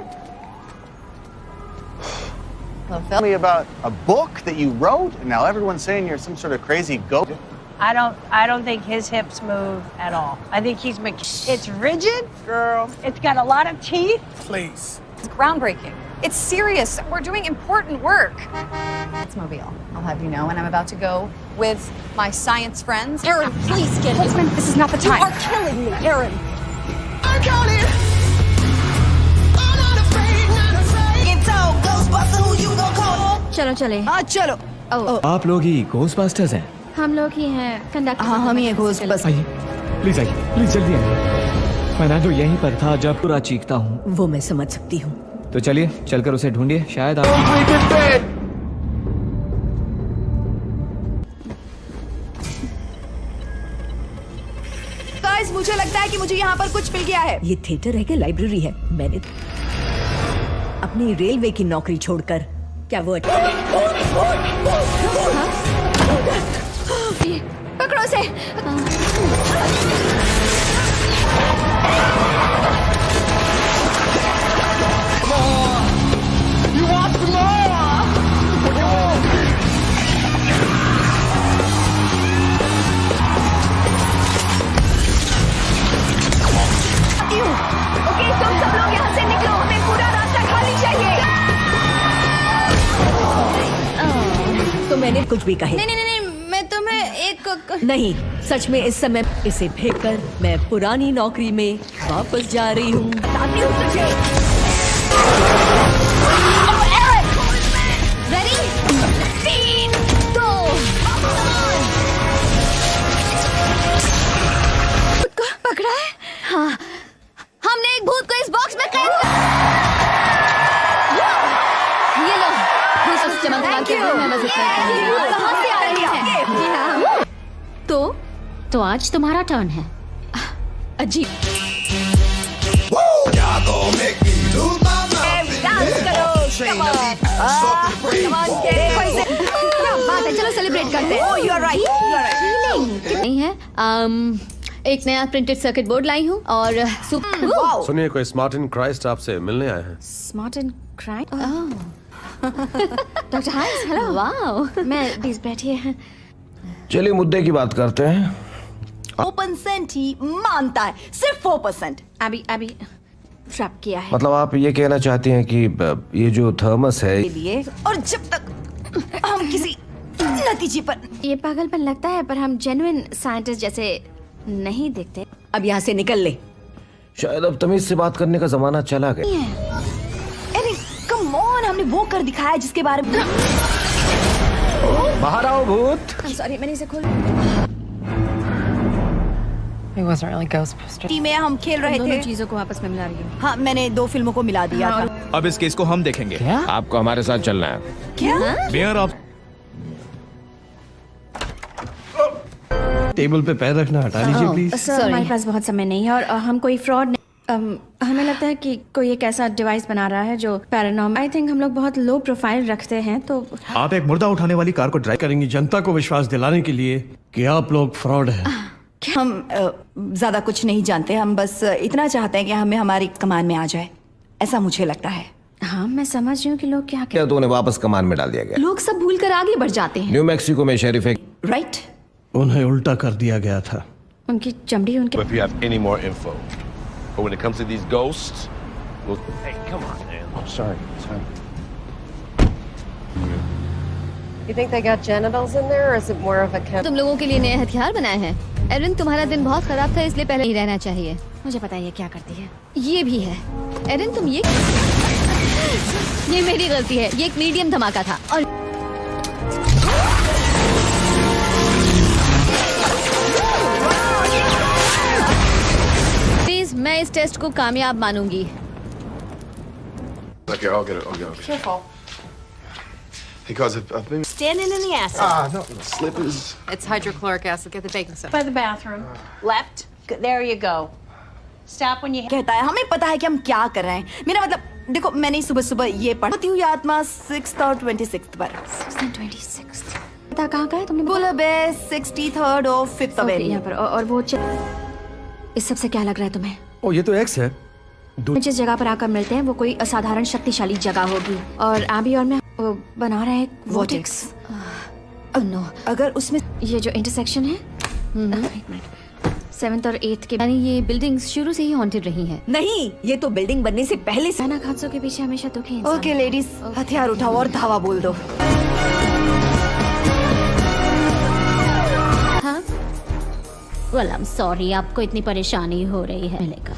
Tell me about a book that you wrote, and now everyone's saying you're some sort of crazy goat. I don't think his hips move at all. I think he's it's rigid, girl. It's got a lot of teeth. Please. It's groundbreaking. It's serious. We're doing important work. It's Mobile. I'll have you know, and I'm about to go with my science friends. Aaron, please get it. This is not the time. You are killing me, Aaron. चलो चले। हाँ चलो। आप लोग ही Ghostbusters हैं? हम लोग ही हैं कंडक्टर। हाँ हम ही हैं घोस्टबस्टर्स। आइए प्लीज जल्दी आइए। फर्नांडो यहीं पर था जब पूरा चीखता हूँ। वो मैं समझ सकती हूँ। तो चलिए चलकर उसे ढूंढिए, शायद आप। गाइस मुझे लगता है कि मुझे यहाँ पर कुछ मिल गया है। ये थिएटर है कि लाइब्रेरी है? मैंने अपनी रेलवे की नौकरी छोड़कर क्या वो पकड़ो से। ओके तुम सब लोग यहाँ से निकलो, हमें पूरा रास्ता खाली चाहिए। तो मैंने कुछ भी कहे। नहीं, मैं तुम्हें एक नहीं, सच में इस समय इसे फेंककर मैं पुरानी नौकरी में वापस जा रही हूँ। बताती हूँ तुझे। रेडी 3 2 पकड़ा है? हाँ, हमने एक भूत को इस बॉक्स में कैद कर। ये लो, भूत चमत्कार के रूप में मदद करते हैं। कहाँ से आ रही है? तो आज तुम्हारा टर्न है। अजीब। डांस करो। चलो सेलिब्रेट करते हैं। Oh, you're right. नहीं है। एक नया प्रिंटेड सर्किट बोर्ड लाई हूँ और सुनिए, कोई स्मार्ट एंड क्राइस्ट आपसे मिलने आए हैं। Smart and Christ? Doctor Hayes, hello. Wow, मैं प्लीज बैठिए। चलिए मुद्दे की बात करते हैं। 4% ही मानता है, सिर्फ 4%। अभी ट्रैप किया है। मतलब आप ये कहना चाहती हैं कि ये जो थर्मस है लिए, और जब तक हम किसी नतीजे पर। ये पागलपन लगता है, पर हम जेन्युइन साइंटिस्ट जैसे नहीं दिखते। अब यहाँ से निकल ले। शायद अब तमीज से बात करने का जमाना चला गया। अरे कम ऑन, हमने वो कर दिखाया जिसके बारे में। बाहर आओ भूत। सॉरी, मैंने इसे खोल। It wasn't really Ghostbusters. Team में हम खेल रहे दोनों थे। चीजों को आपस में मिला रही हूँ। हाँ, मैंने 2 फिल्मों को मिला दिया था। अब इस केस को हम देखेंगे। क्या? आपको हमारे साथ चलना है। क्या? मेयर आप टेबल पे पैर रखना हटा लीजिए प्लीज। सर, हमारे पास बहुत समय नहीं है और हम कोई फ्रॉड हमें लगता है कि कोई एक ऐसा डिवाइस बना रहा है जो पैरानॉर्मल। आई थिंक हम लोग बहुत लो प्रोफाइल रखते हैं, तो आप एक मुर्दा उठाने वाली कार को ड्राइव करेंगी जनता को विश्वास दिलाने के लिए कि आप लोग फ्रॉड हैं। हम ज्यादा कुछ नहीं जानते, हम बस इतना चाहते हैं कि हमें हमारी कमान में आ जाए, ऐसा मुझे लगता है। हाँ, मैं समझ रही हूँ कि लोग क्या क्या तो उन्हें वापस कमान में डाल दिया गया। लोग सब भूल कर आगे बढ़ जाते हैं। न्यू मैक्सिको में शेरिफ एक राइट, उन्हें उल्टा कर दिया गया था। उनकी चमड़ी उनके। If you have any more info, but when it comes to these ghosts, we'll... Hey, come on, man. I'm sorry. You think they got genitals in there, or is it more of a तुम लोगों के लिए नए हथियार बनाए हैं। Erin, तुम्हारा दिन बहुत खराब था, इसलिए पहले ही रहना चाहिए। मुझे पता है ये क्या करती है। ये भी है। एरिन, तुम ये मेरी गलती है। ये एक मीडियम धमाका था और प्लीज मैं इस टेस्ट को कामयाब मानूंगी। Okay, I'll get it. Careful. Because I've been... Standing in the acid. no, slippers. It's hydrochloric acid. Get the baking soda. By the bathroom. Left. There you go. Stop when you. कहता है हमें पता है कि हम क्या कर रहे हैं। मेरा मतलब देखो, मैंने सुबह सुबह ये पढ़ती हूँ आत्मा 6th और 26th पर। 6th and 26th। पता कहाँ का है तुमने? बुलबे 63rd और 5th अवेन्यू। यहाँ पर और वो इस सब से क्या लग रहा है तुम्हें? ओ, ये तो एक्स है। जिस जगह पर आकर मिलते हैं वो कोई असाधारण शक्तिशाली जगह होगी और आबी और मैं वो बना रहे हैं वोटेक्स। नो, अगर उसमें ये जो इंटरसेक्शन है 7th और 8th के, यानी ये बिल्डिंग्स शुरू से ही हॉन्टेड रही हैं। नहीं, ये तो बिल्डिंग बनने से पहले से। अचानक हादसों के पीछे हमेशा दुखी इंसान। ओके लेडीज, हथियार उठाओ और धावा बोल दो। हाँ, वेल आई एम सॉरी, आपको इतनी परेशानी हो रही है। मिलेगा।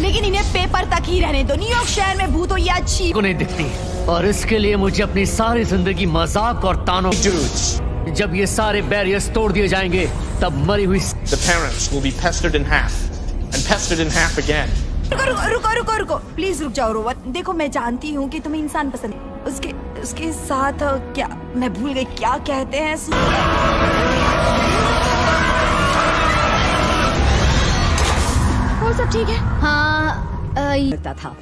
लेकिन इन्हें पेपर तक ही रहने दो। न्यूयॉर्क शहर में भूत हो या अच्छी को नहीं दिखती, और इसके लिए मुझे अपनी सारी जिंदगी मजाक और तानों। जब ये सारे बैरियर्स तोड़ दिए जाएंगे तब मरी हुई The parents will be pestered in half and pestered in half again. रुको प्लीज रुक जाओ रोवन। देखो मैं जानती हूँ कि तुम्हें इंसान पसंद है, उसके साथ क्या मैं भूल गई क्या कहते हैं। वो सब ठीक है? हाँ लगता था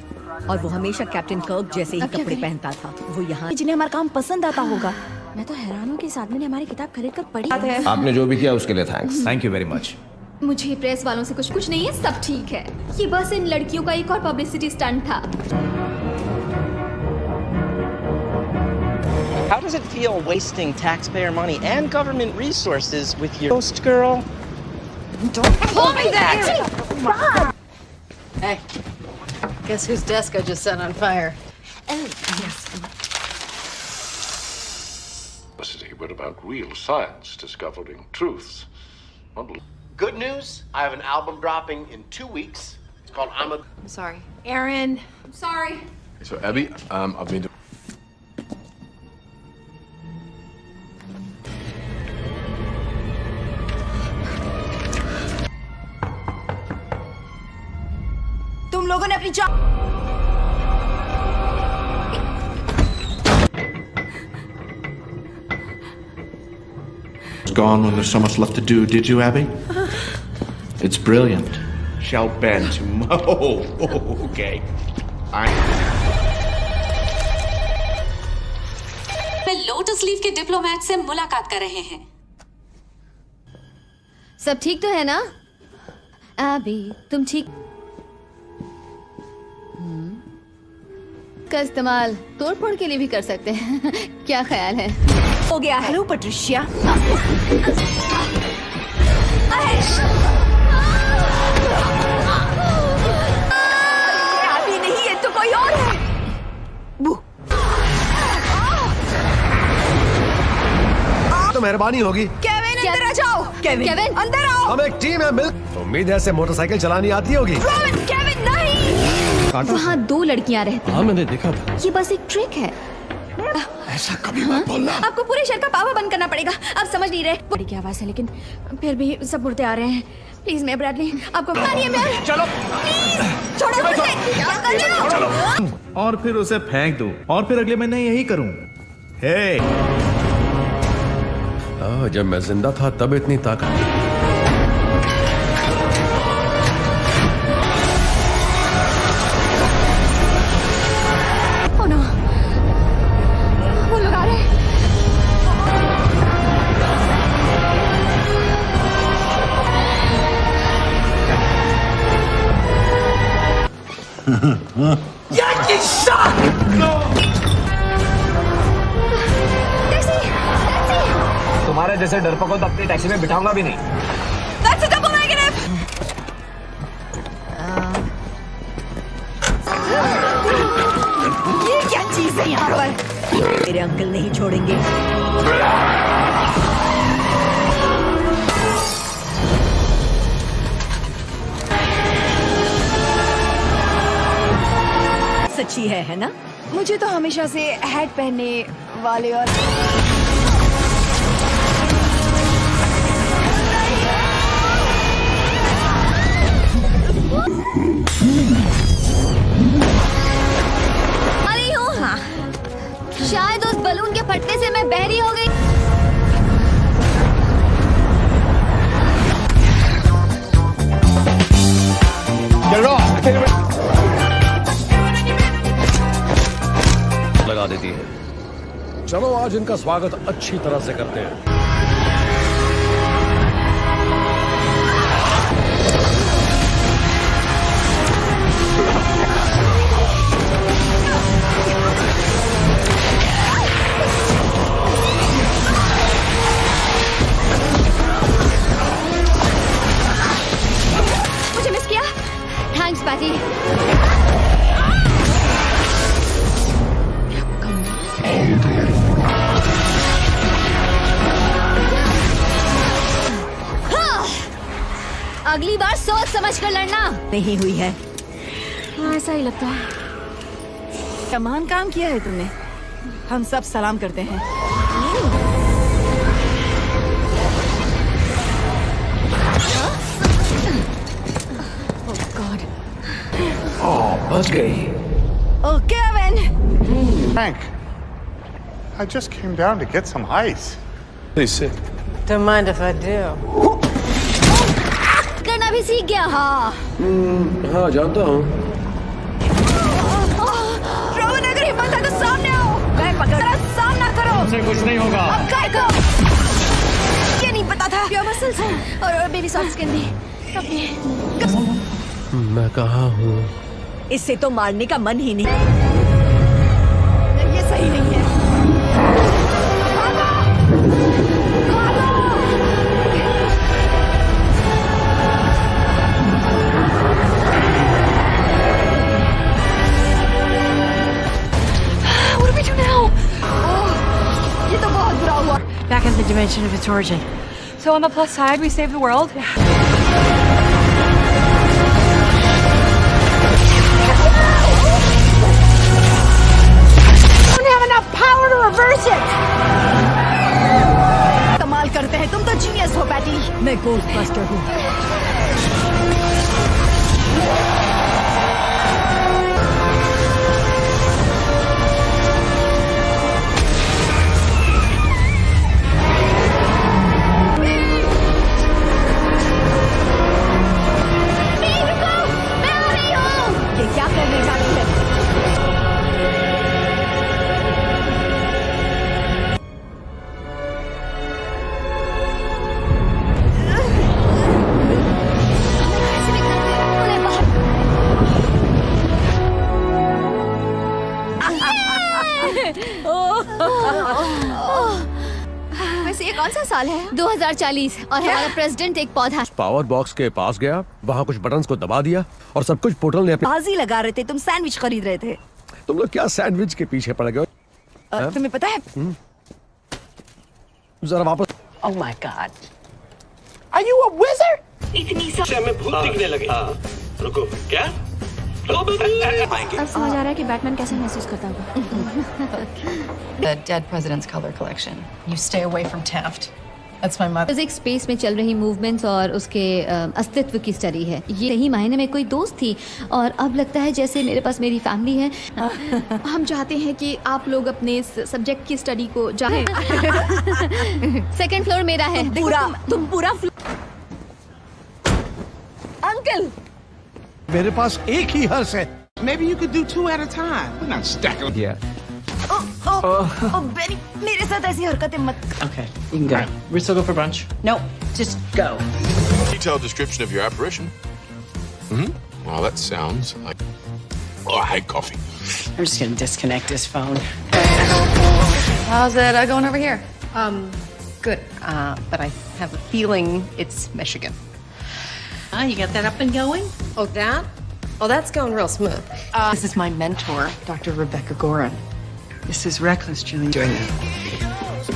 और वो हमेशा कैप्टन कर्क जैसे ही कपड़े पहनता था। वो यहाँ जिन्हें हमारा काम पसंद आता होगा। मैं तो हैरान हूँ कि इस आदमी ने हमारी किताब खरीद कर पढ़ी है। आपने जो भी किया उसके लिए thanks. Thank you very much. मुझे प्रेस वालों से कुछ नहीं है, सब ठीक है। ये बस इन लड़कियों का एक और पब्लिसिटी स्टंट था। How does it feel wasting taxpayer money and government resources with your ghost girl? Don't call me that! Hey, guess whose desk I just set on fire? Oh, yes. But about real science discovering truths. Good news, I have an album dropping in 2 weeks. It's called I'm sorry. Aaron, I'm sorry. So Abby, I've been तुम लोगों ने अपनी gone when there's so much left to do, did you, Abby? It's brilliant. Shall bend to okay. मैं lotus leaf के diplomat से मुलाकात कर रहे हैं। सब ठीक तो है ना? अभी तुम ठीक का इस्तेमाल तोड़फोड़ के लिए भी कर सकते हैं। क्या ख्याल है? हो गया। Hello Patricia. अभी नहीं, ये तो कोई और है। तो मेहरबानी होगी। केविन अंदर आ जाओ। केविन अंदर आओ। हम एक टीम है मिल। उम्मीद है ऐसे मोटरसाइकिल चलानी आती होगी। केविन नहीं। वहाँ 2 लड़कियाँ रहती हैं। हाँ मैंने देखा था। ये बस एक ट्रिक है। ऐसा कभी मत बोलना। आपको पूरे शहर का पावा बंद करना पड़ेगा। आप समझ नहीं रहे। बड़ी की आवाज है लेकिन फिर भी सब मुड़ते आ रहे हैं। प्लीज मैं ब्रैडली आपको मानिए मैं। चलो चलो। और फिर उसे फेंक दूं और फिर अगले महीने यही करूं। हे जब मैं जिंदा था तब इतनी ताकत थी। Oh no, वो लोग आ रहे हैं। Yankee shot! No! तुम्हारे जैसे डरपोकों तो अपनी टैक्सी में बिठाऊंगा भी नहीं। That's a double negative. ये क्या चीज है यहाँ पर? मेरे अंकल नहीं छोड़ेंगे। सच्ची है ना? मुझे तो हमेशा से हैट पहनने वाले और अरे हूँ। हाँ। शायद उस बलून के फटने से मैं बहरी हो गई। लगा देती है। चलो आज इनका स्वागत अच्छी तरह से करते हैं। मुझे मिस किया? Thanks Patty. अगली बार सोच समझ कर लड़ना। नहीं हुई है। हाँ ऐसा ही लगता है। क्या महान काम किया है तुमने। हम सब सलाम करते हैं। बच गई। Okay अवेन। Frank, I just came down to get some ice. Please sit. Don't mind if I do. करना भी सीख गया। हाँ हाँ जानता हूँ। रोहन अगर हिम्मत है तो सामने आओ। मैं पकड़ सामना करो। तुमसे कुछ नहीं होगा। अब काय को ये नहीं पता था। प्योर मसल्स और मेरी सॉफ्ट स्किन भी। मैं कहाँ हूँ? इससे तो मारने का मन ही नहीं। ये सही नहीं है। What do we do now? ये तो बहुत बुरा हुआ। Back in the dimension of its origin. So on the plus side, we saved the world. Power to reverse it. कमाल करते हैं तुम तो जीनियस हो पैटी। मैं गोस्टबस्टर हूँ। ये क्या करने जा रही है? वैसे ये कौन सा साल है? 2040 और हमारा प्रेसिडेंट एक पौधा। पावर बॉक्स के पास गया, वहाँ कुछ बटन्स को दबा दिया और सब कुछ पोर्टल ने अपने। बाजी लगा रहे थे, तुम सैंडविच खरीद रहे थे। तुम लोग क्या सैंडविच के पीछे पड़ गए? तुम्हें पता है? जरा वापस। Oh my God. Are you a wizard? इतनी सा हमें भूत दिखने लगे। रुको क्या? अब समझ आ रहा है कि बैटमैन कैसे महसूस करता होगा। The dead president's color collection. You stay away from Taft. That's my mother. Physics space में चल रही मूवमेंट्स और उसके अस्तित्व की स्टडी है। ये सही मायने में कोई दोस्त थी और अब लगता है जैसे मेरे पास मेरी फैमिली है। हम चाहते हैं कि आप लोग अपने सब्जेक्ट की स्टडी को जानें। सेकंड फ्लोर मेरा है। तुम पूरा अंकल मेरे पास एक ही हर्ष है। Maybe you could do 2 at a time. We're not stacking. Yeah. Beni मेरे साथ ऐसी हरकतें मत। Okay, you can go. We still go for brunch? No, just go. Detailed description of your apparition. Well, that sounds like. Oh, I hate coffee. I'm just gonna disconnect his phone. How's it going over here? Good. But I have a feeling it's Michigan. You got that up and going? Oh, that? Oh, that's going real smooth. This is my mentor, Dr. Rebecca Gorin. This is reckless, Julie. Doing that.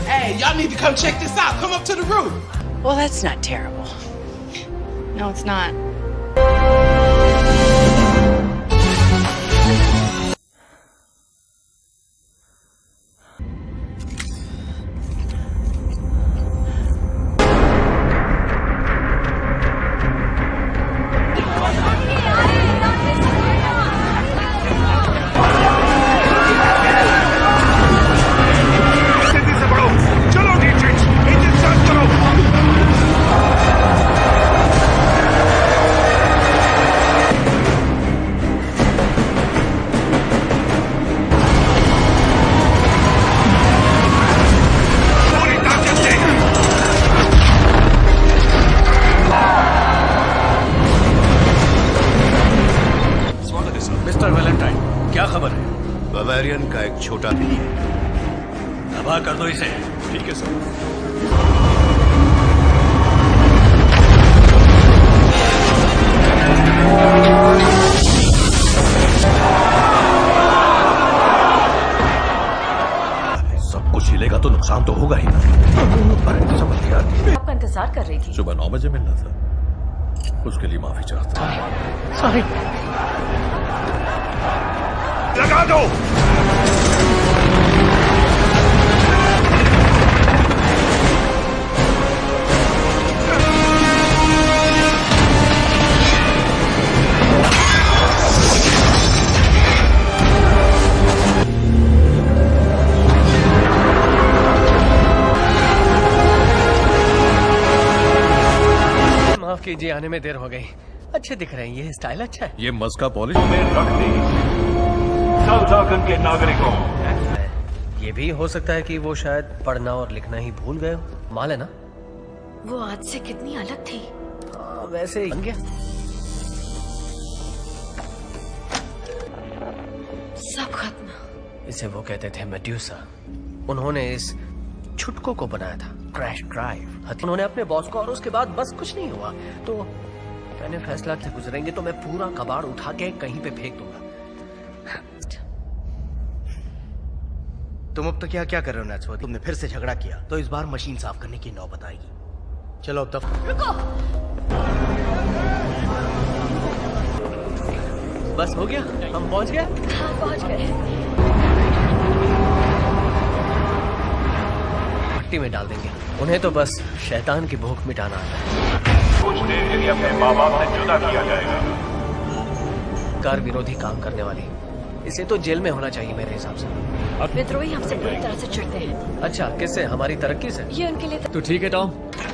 Hey, y'all need to come check this out. Come up to the roof. Well, that's not terrible. No, it's not. Mister Valentine, क्या खबर है? Bavarian का एक छोटा भी है। दबा कर दो इसे। ठीक है सर। सब कुछ हिलेगा तो नुकसान तो होगा ही ना। अरे समझ गया। आपका इंतजार कर रही थी। सुबह 9 बजे मिलना था। उसके लिए माफी चाहता हूं। सॉरी। लगा दो। माफ कीजिए, आने में देर हो गई। अच्छे दिख रहे हैं, ये स्टाइल अच्छा है। ये मस्का पॉलिश के नागरिकों। ये भी हो सकता है कि वो शायद पढ़ना और लिखना ही भूल गए हो। माल है ना? वो आज से कितनी अलग थी। हाँ, वैसे ही बन गया। सब खत्म। इसे वो कहते थे मेड्यूसा। उन्होंने इस छुटको को बनाया था, क्रैश ड्राइव। उन्होंने अपने बॉस को, और उसके बाद बस कुछ नहीं हुआ। तो मैंने फैसला से गुजरेंगे तो मैं पूरा कबाड़ उठा के कहीं पे फेंक दूंगा। तुम अब तक क्या कर रहे हो नैट्सवर्थ? तुमने फिर से झगड़ा किया तो इस बार मशीन साफ करने की नौबत आएगी। चलो अब तक रुको। बस हो गया, हम पहुंच गए। हाँ, पहुंच गए। मिट्टी में डाल देंगे उन्हें, तो बस शैतान की भूख मिटाना आता है। कुछ देर के लिए अपने माँ बाप से जुदा किया जाएगा। कार विरोधी काम करने वाली, इसे तो जेल में होना चाहिए मेरे हिसाब से। विद्रोही हमसे पूरी तरह से चिढ़ते हैं। अच्छा, किससे? हमारी तरक्की से? ये उनके लिए तो ठीक है टॉम,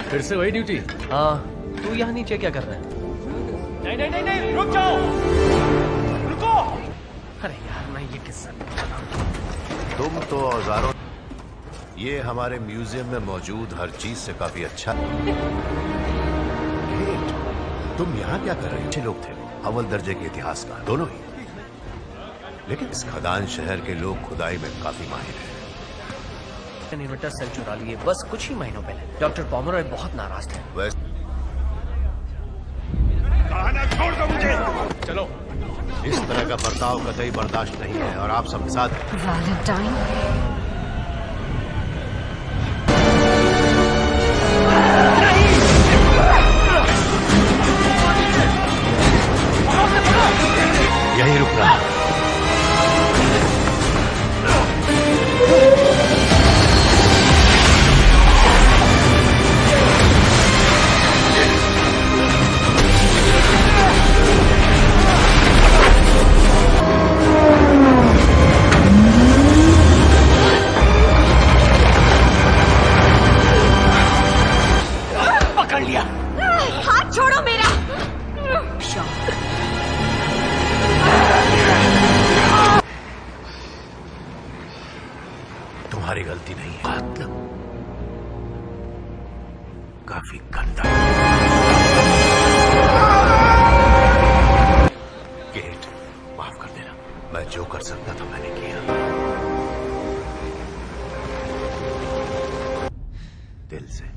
फिर से वही ड्यूटी। हाँ, तू यहाँ नीचे क्या कर रहा है? नहीं नहीं नहीं नहीं, रुक जाओ, रुको। अरे यार, मैं ये किस्सा तुम तो औजारों, ये हमारे म्यूजियम में मौजूद हर चीज से काफी अच्छा। केट, तुम यहाँ क्या कर रहे हो? अच्छे लोग थे, अव्वल दर्जे के इतिहासकार दोनों ही, लेकिन इस खदान शहर के लोग खुदाई में काफी माहिर हैं। इन्वर्टर सेल चुरा लिए बस कुछ ही महीनों पहले। डॉक्टर पोमरॉय बहुत नाराज थे। कहना छोड़ दो मुझे। चलो, इस तरह का बर्ताव कतई बर्दाश्त नहीं है, और आप सब साथ। वैलेंटाइन, यही रुकना। पकड़ लिया। हाथ छोड़ो मेरा। तुम्हारी गलती नहीं है, काफी गंदा। केट, माफ कर देना, मैं जो कर सकता था मैंने किया। दिल से।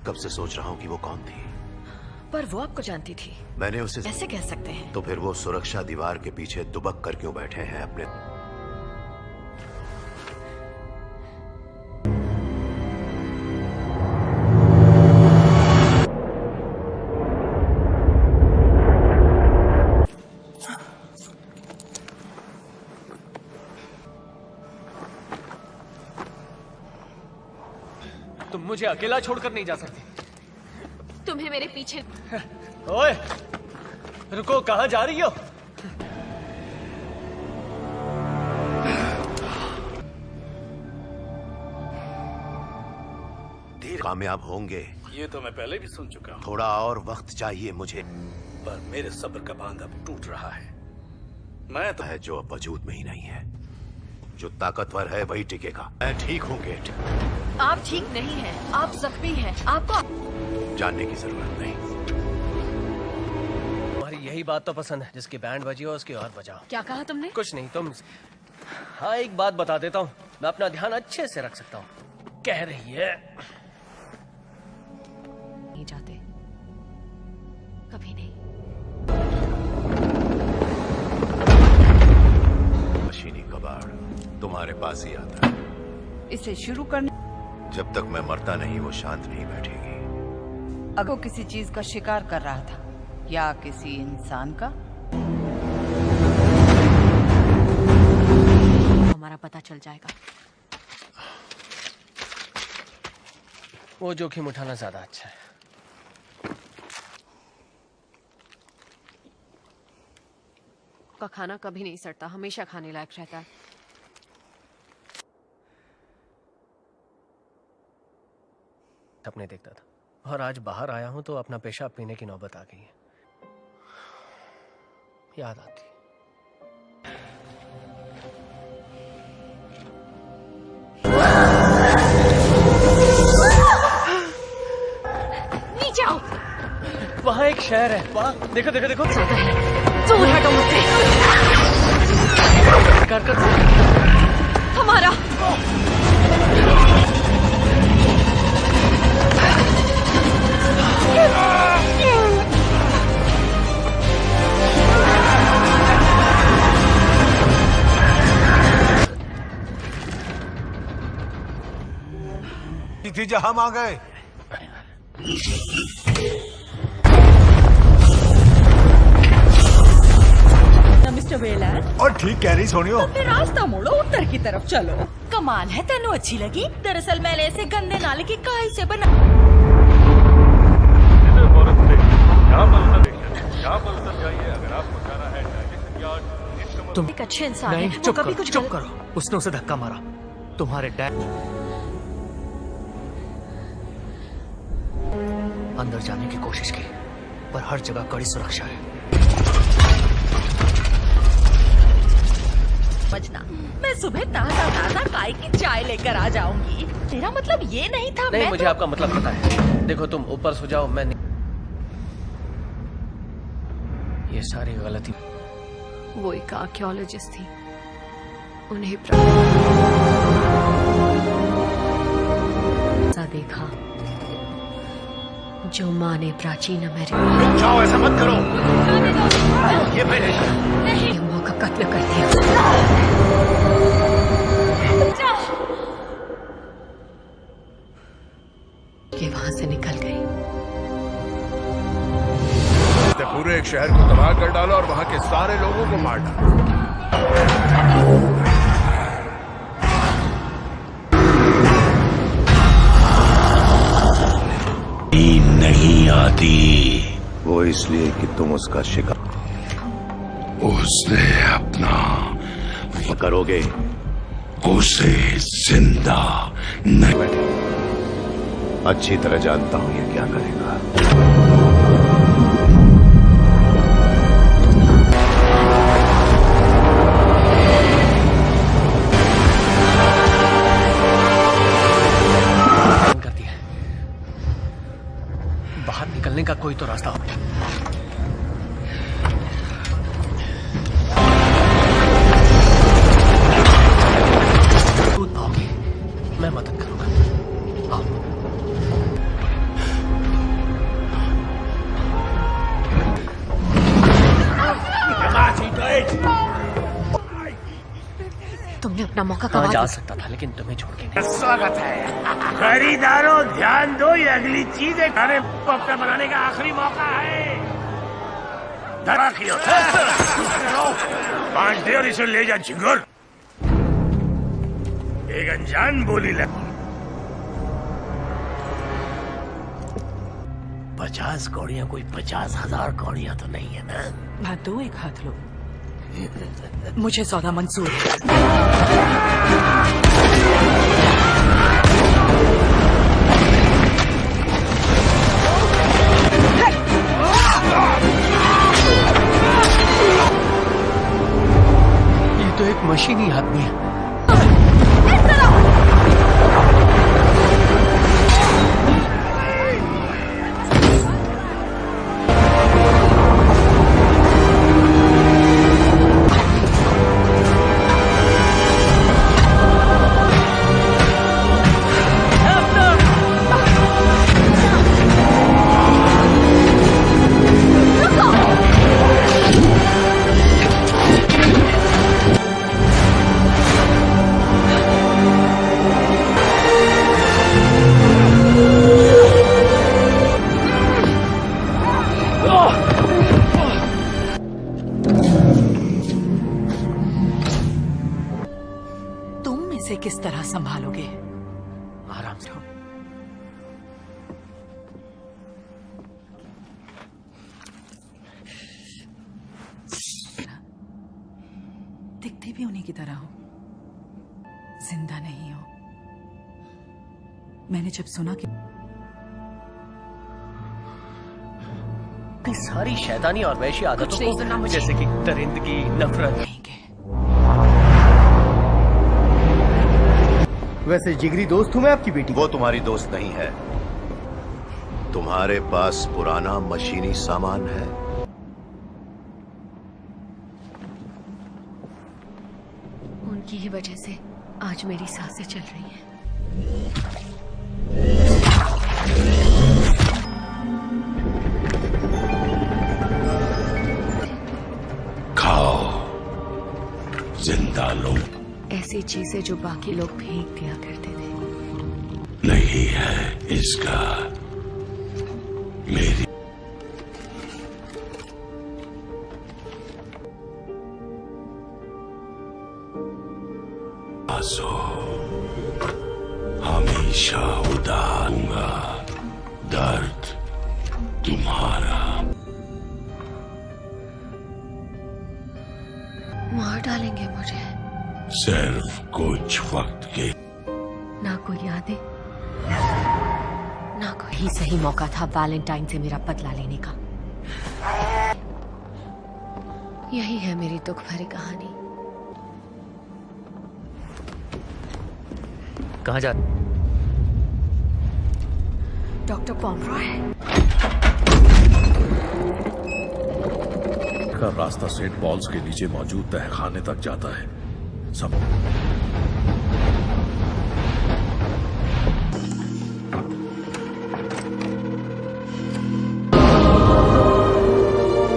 कब से सोच रहा हूं कि वो कौन थी। पर वो आपको जानती थी। मैंने उसे ऐसे कह सकते हैं। तो फिर वो सुरक्षा दीवार के पीछे दुबक कर क्यों बैठे हैं अपने। तुम मुझे अकेला छोड़कर नहीं जा सकते। तुम्हें मेरे पीछे। ओए, रुको, कहाँ जा रही हो? कामयाब होंगे, ये तो मैं पहले भी सुन चुका हूँ। थोड़ा और वक्त चाहिए मुझे, पर मेरे सब्र का बांध अब टूट रहा है। मैं तो है जो अब वजूद में ही नहीं है। जो ताकतवर है वही टिकेगा। मैं ठीक हूँ गेट। आप ठीक नहीं हैं, आप जख्मी हैं। आपको जानने की जरूरत नहीं। तुम्हारी यही बात तो पसंद है, जिसकी बैंड बजी हो उसकी और बजाओ। क्या कहा तुमने? कुछ नहीं, तुम। हाँ, एक बात बता देता हूँ, मैं अपना ध्यान अच्छे से रख सकता हूँ। कह रही है नहीं जाते, कभी नहीं। मशीनी कबाड़ तुम्हारे पास ही आता है। इसे शुरू करने। जब तक मैं मरता नहीं वो शांत नहीं बैठेगी। अगर वो किसी चीज का शिकार कर रहा था या किसी इंसान का, हमारा पता चल जाएगा। वो जोखिम उठाना ज्यादा अच्छा है। का खाना कभी नहीं सड़ता, हमेशा खाने लायक रहता है। सपने देखता था और आज बाहर आया हूं तो अपना पेशाब पीने की नौबत आ गई है। याद आती है। नीचे आओ। वहाँ एक शहर है, वहाँ देखो देखो देखो। दूर हटो मुझसे। हमारा नतीजा हम आ गए। Mr Weyland. और ठीक कह रही सोनियो। अपने रास्ता मोड़ो, उत्तर की तरफ चलो। कमाल है, तेनू अच्छी लगी? दरअसल मैंने इसे गंदे नाले की काई से बना। तुम एक अच्छे इंसान नहीं, है। चुप कभी करो, कुछ चुप करो। उसने उसे धक्का मारा। तुम्हारे डैड अंदर जाने की कोशिश की, पर हर जगह कड़ी सुरक्षा है। समझना, मैं सुबह ताजा ताजा काई की चाय लेकर आ जाऊंगी। तेरा मतलब ये नहीं था? नहीं, मैं मुझे तो... आपका मतलब पता है। देखो, तुम ऊपर सो जाओ, मैं नहीं। ये सारी गलती। वो एक आर्कियोलॉजिस्ट थी, उन्हें देखा जो माँ ने प्राचीन अमेरिका। जाओ, ऐसा मत करो। ये नहीं, माँ का कत्ल कर दिया। कि वहां से निकल गई। पूरे एक शहर को तबाह कर डाला और वहां के सारे लोगों को मार डाला। नहीं आती वो इसलिए कि तुम उसका शिकार। उसने अपना करोगे, उसे जिंदा नहीं। अच्छी तरह जानता हूं ये क्या करेगा। बाहर निकलने का कोई तो रास्ता हो। कूद पाओगे, मैं मदद करूंगा। आओ। तुमने अपना मौका कहाँ गंवा जा दिया। सकता था, लेकिन तुम्हें छोड़ के नहीं। स्वागत है खरीदारों, ध्यान दो, ये अगली चीज है। खाने पॉपकॉर्न बनाने का आखिरी मौका है। बांट दे और इसे ले जा झिंगुर। एक अनजान बोली लग। 50 कौड़ियां कोई 50,000 कौड़ियां तो नहीं है ना? हाथ दो, एक हाथ लो। मुझे सौदा मंजूर है। ये तो एक मशीनी आदमी है। किस तरह संभालोगे? आराम से। दिखती भी उन्हीं की तरह हो, जिंदा नहीं हो। मैंने जब सुना कि सारी शैतानी और वैशी आदतों को, जैसे कि दरिंदगी, नफरत। वैसे जिगरी दोस्त हूँ मैं आपकी बेटी। वो तुम्हारी दोस्त नहीं है। तुम्हारे पास पुराना मशीनी सामान है। उनकी ही वजह से आज मेरी सांसें चल रही हैं। खाओ, जिंदा लो। ऐसी चीजें जो बाकी लोग फेंक दिया करते थे। नहीं है इसका मेरी आंसू हमेशा उदारूंगा। दर्द तुम्हारा। मार डालेंगे मुझे। सिर्फ कुछ वक्त के। ना कोई यादें, ना कोई। ही सही मौका था वैलेंटाइन से मेरा बदला लेने का। यही है मेरी दुख भरी कहानी। कहाँ जा? डॉक्टर पॉमरॉय। का रास्ता सेंट पॉल्स के नीचे मौजूद तहखाने तक जाता है। सब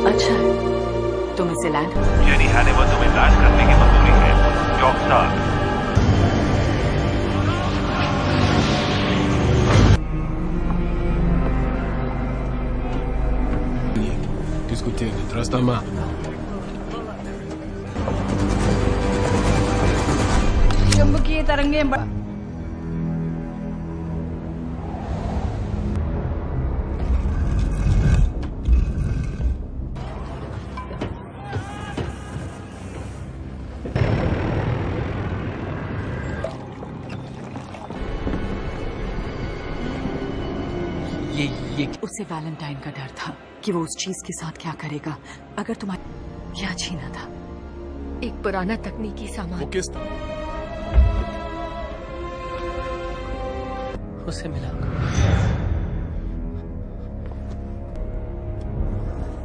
अच्छा, तुम इसे लैंड। जेनी हैनिमन तुम्हें लैंड करने की मंजूरी है। जॉबस्टार। Discutendo, atrás da mapa. चुंबकीय तरंगें ये उसे वैलेंटाइन का डर था कि वो उस चीज के साथ क्या करेगा अगर तुम्हारा क्या छीना था। एक पुराना तकनीकी सामान। वो किस उसे मिला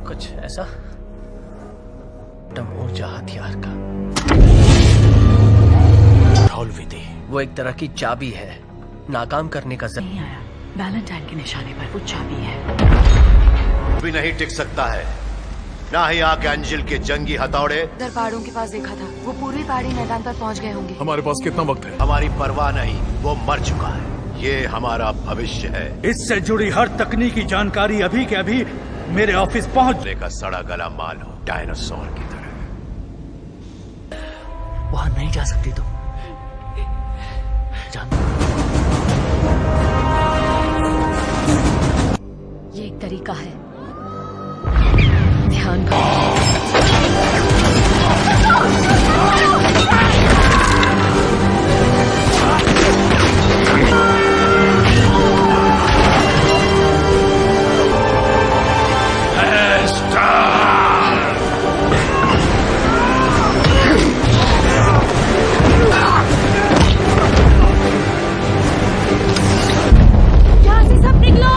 कुछ ऐसा ऊर्जा हथियार का विधि। वो एक तरह की चाबी है। नाकाम करने का नहीं आया। वैलेंटाइन के निशाने पर वो चाबी है। भी नहीं टिक सकता है, ना ही आर्कएंजल के जंगी हथौड़े। उधर पहाड़ों के पास देखा था। वो पूर्वी पहाड़ी मैदान पर पहुंच गए होंगे। हमारे पास कितना वक्त है? हमारी परवाह नहीं, वो मर चुका है। ये हमारा भविष्य है। इससे जुड़ी हर तकनीकी जानकारी अभी के अभी मेरे ऑफिस पहुंचने का सड़ा गला माल हो, डायनासोर की तरह। वहां नहीं जा सकती तुम। ये एक तरीका है। ध्यान यहाँ से सब निकलो।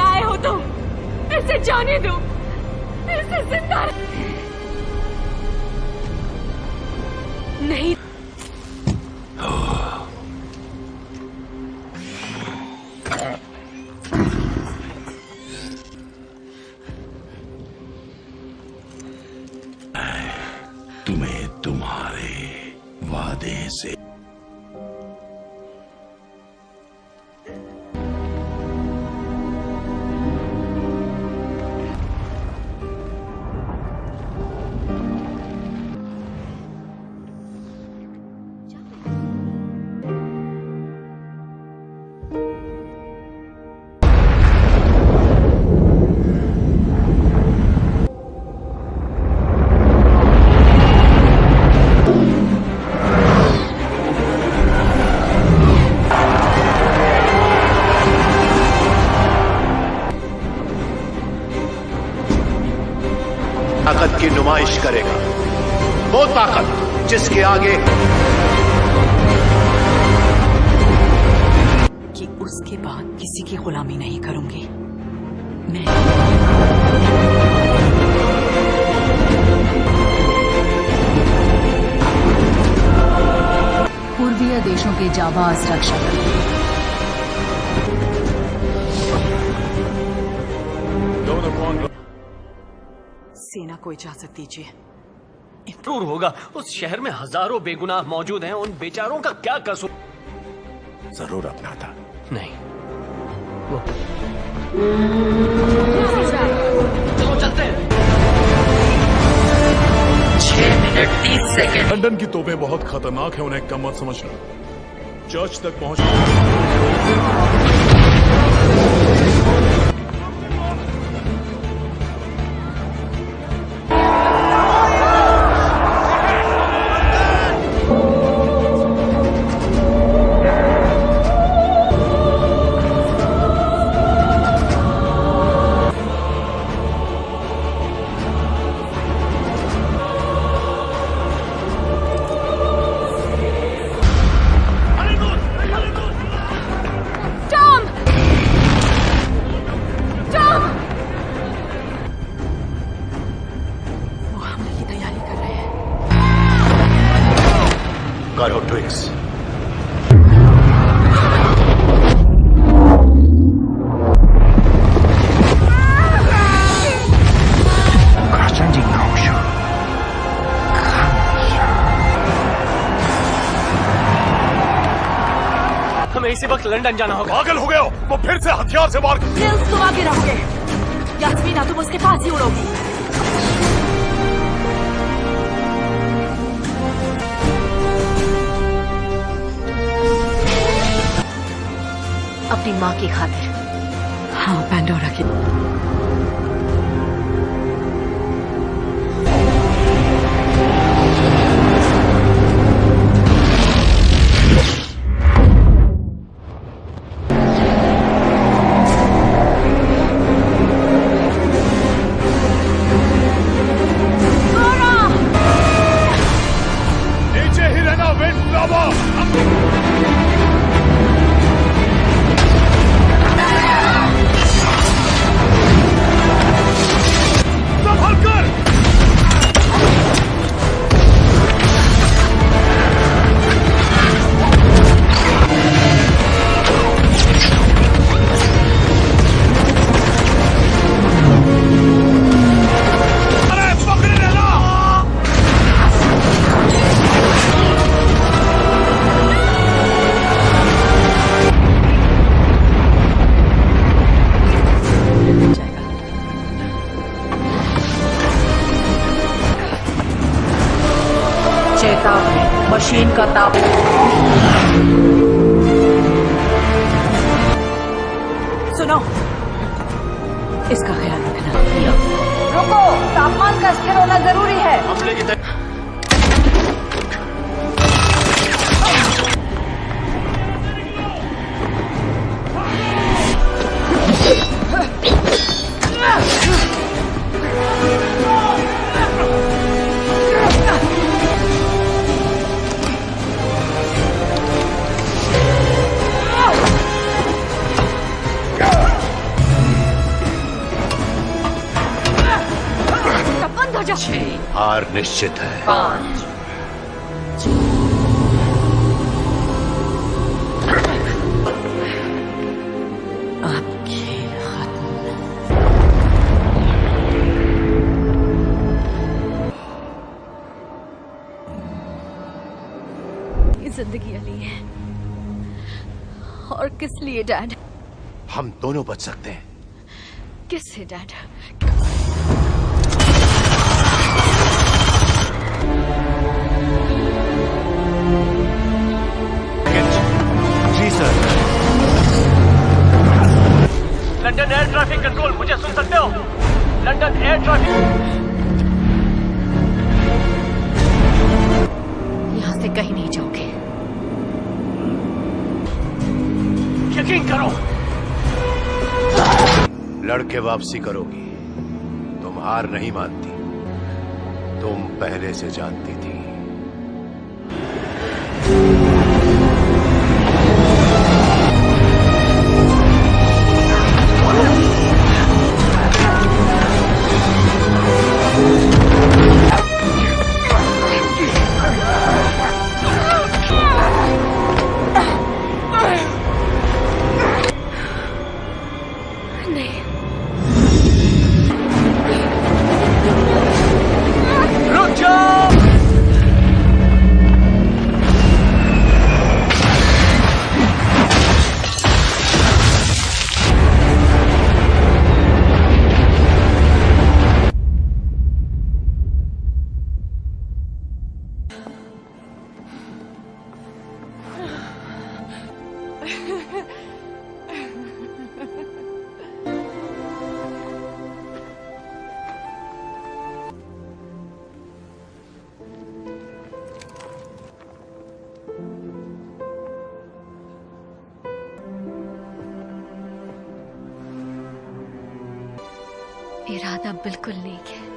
आए हो तुम, इसे जाने दो, इसे जिंदा नहीं। तुम्हें तुम्हारे वादे से ताकत की नुमाइश करेगा, वो ताकत जिसके आगे कि उसके बाद किसी की गुलामी नहीं करूंगी मैं। पूर्वीय देशों के जाबाज रक्षक सेना को इजाजत दीजिए। जरूर होगा। उस शहर में हजारों बेगुनाह मौजूद हैं, उन बेचारों का क्या कसूर? जरूर अपना था। नहीं वो चलो चलते हैं। 6 मिनट 30 सेकंड। लंदन की तोपें बहुत खतरनाक है, उन्हें कम मत समझना। चर्च तक पहुंच करो ट्विक्स। हमें इसी वक्त लंदन जाना होगा। पागल हो गए हो? वो फिर से हथियार से मार मिल्स तुम आगे रहोगे, यास्मीना तुम उसके पास ही उड़ोगी। अपनी माँ की खातिर। हाँ पैंडोरा की। नीचे ही रहना विंड ब्लावर। चेतावनी, मशीन का ताप। सुनो, इसका ख्याल रखना। रुको, तापमान का स्थिर होना जरूरी है। हमले की हार निश्चित है। 5 अब खेल खत्म। ये जिंदगी अली है। और किस लिए डैड? हम दोनों बच सकते हैं। किससे डैड? जी sir. London air traffic control, मुझे सुन सकते हो? London air traffic. यहाँ से कहीं नहीं जाओगे। यकीन करो। लड़के वापसी करोगी, तुम हार नहीं मानती। तुम पहले से जानती थी। इरादा बिल्कुल नेक है।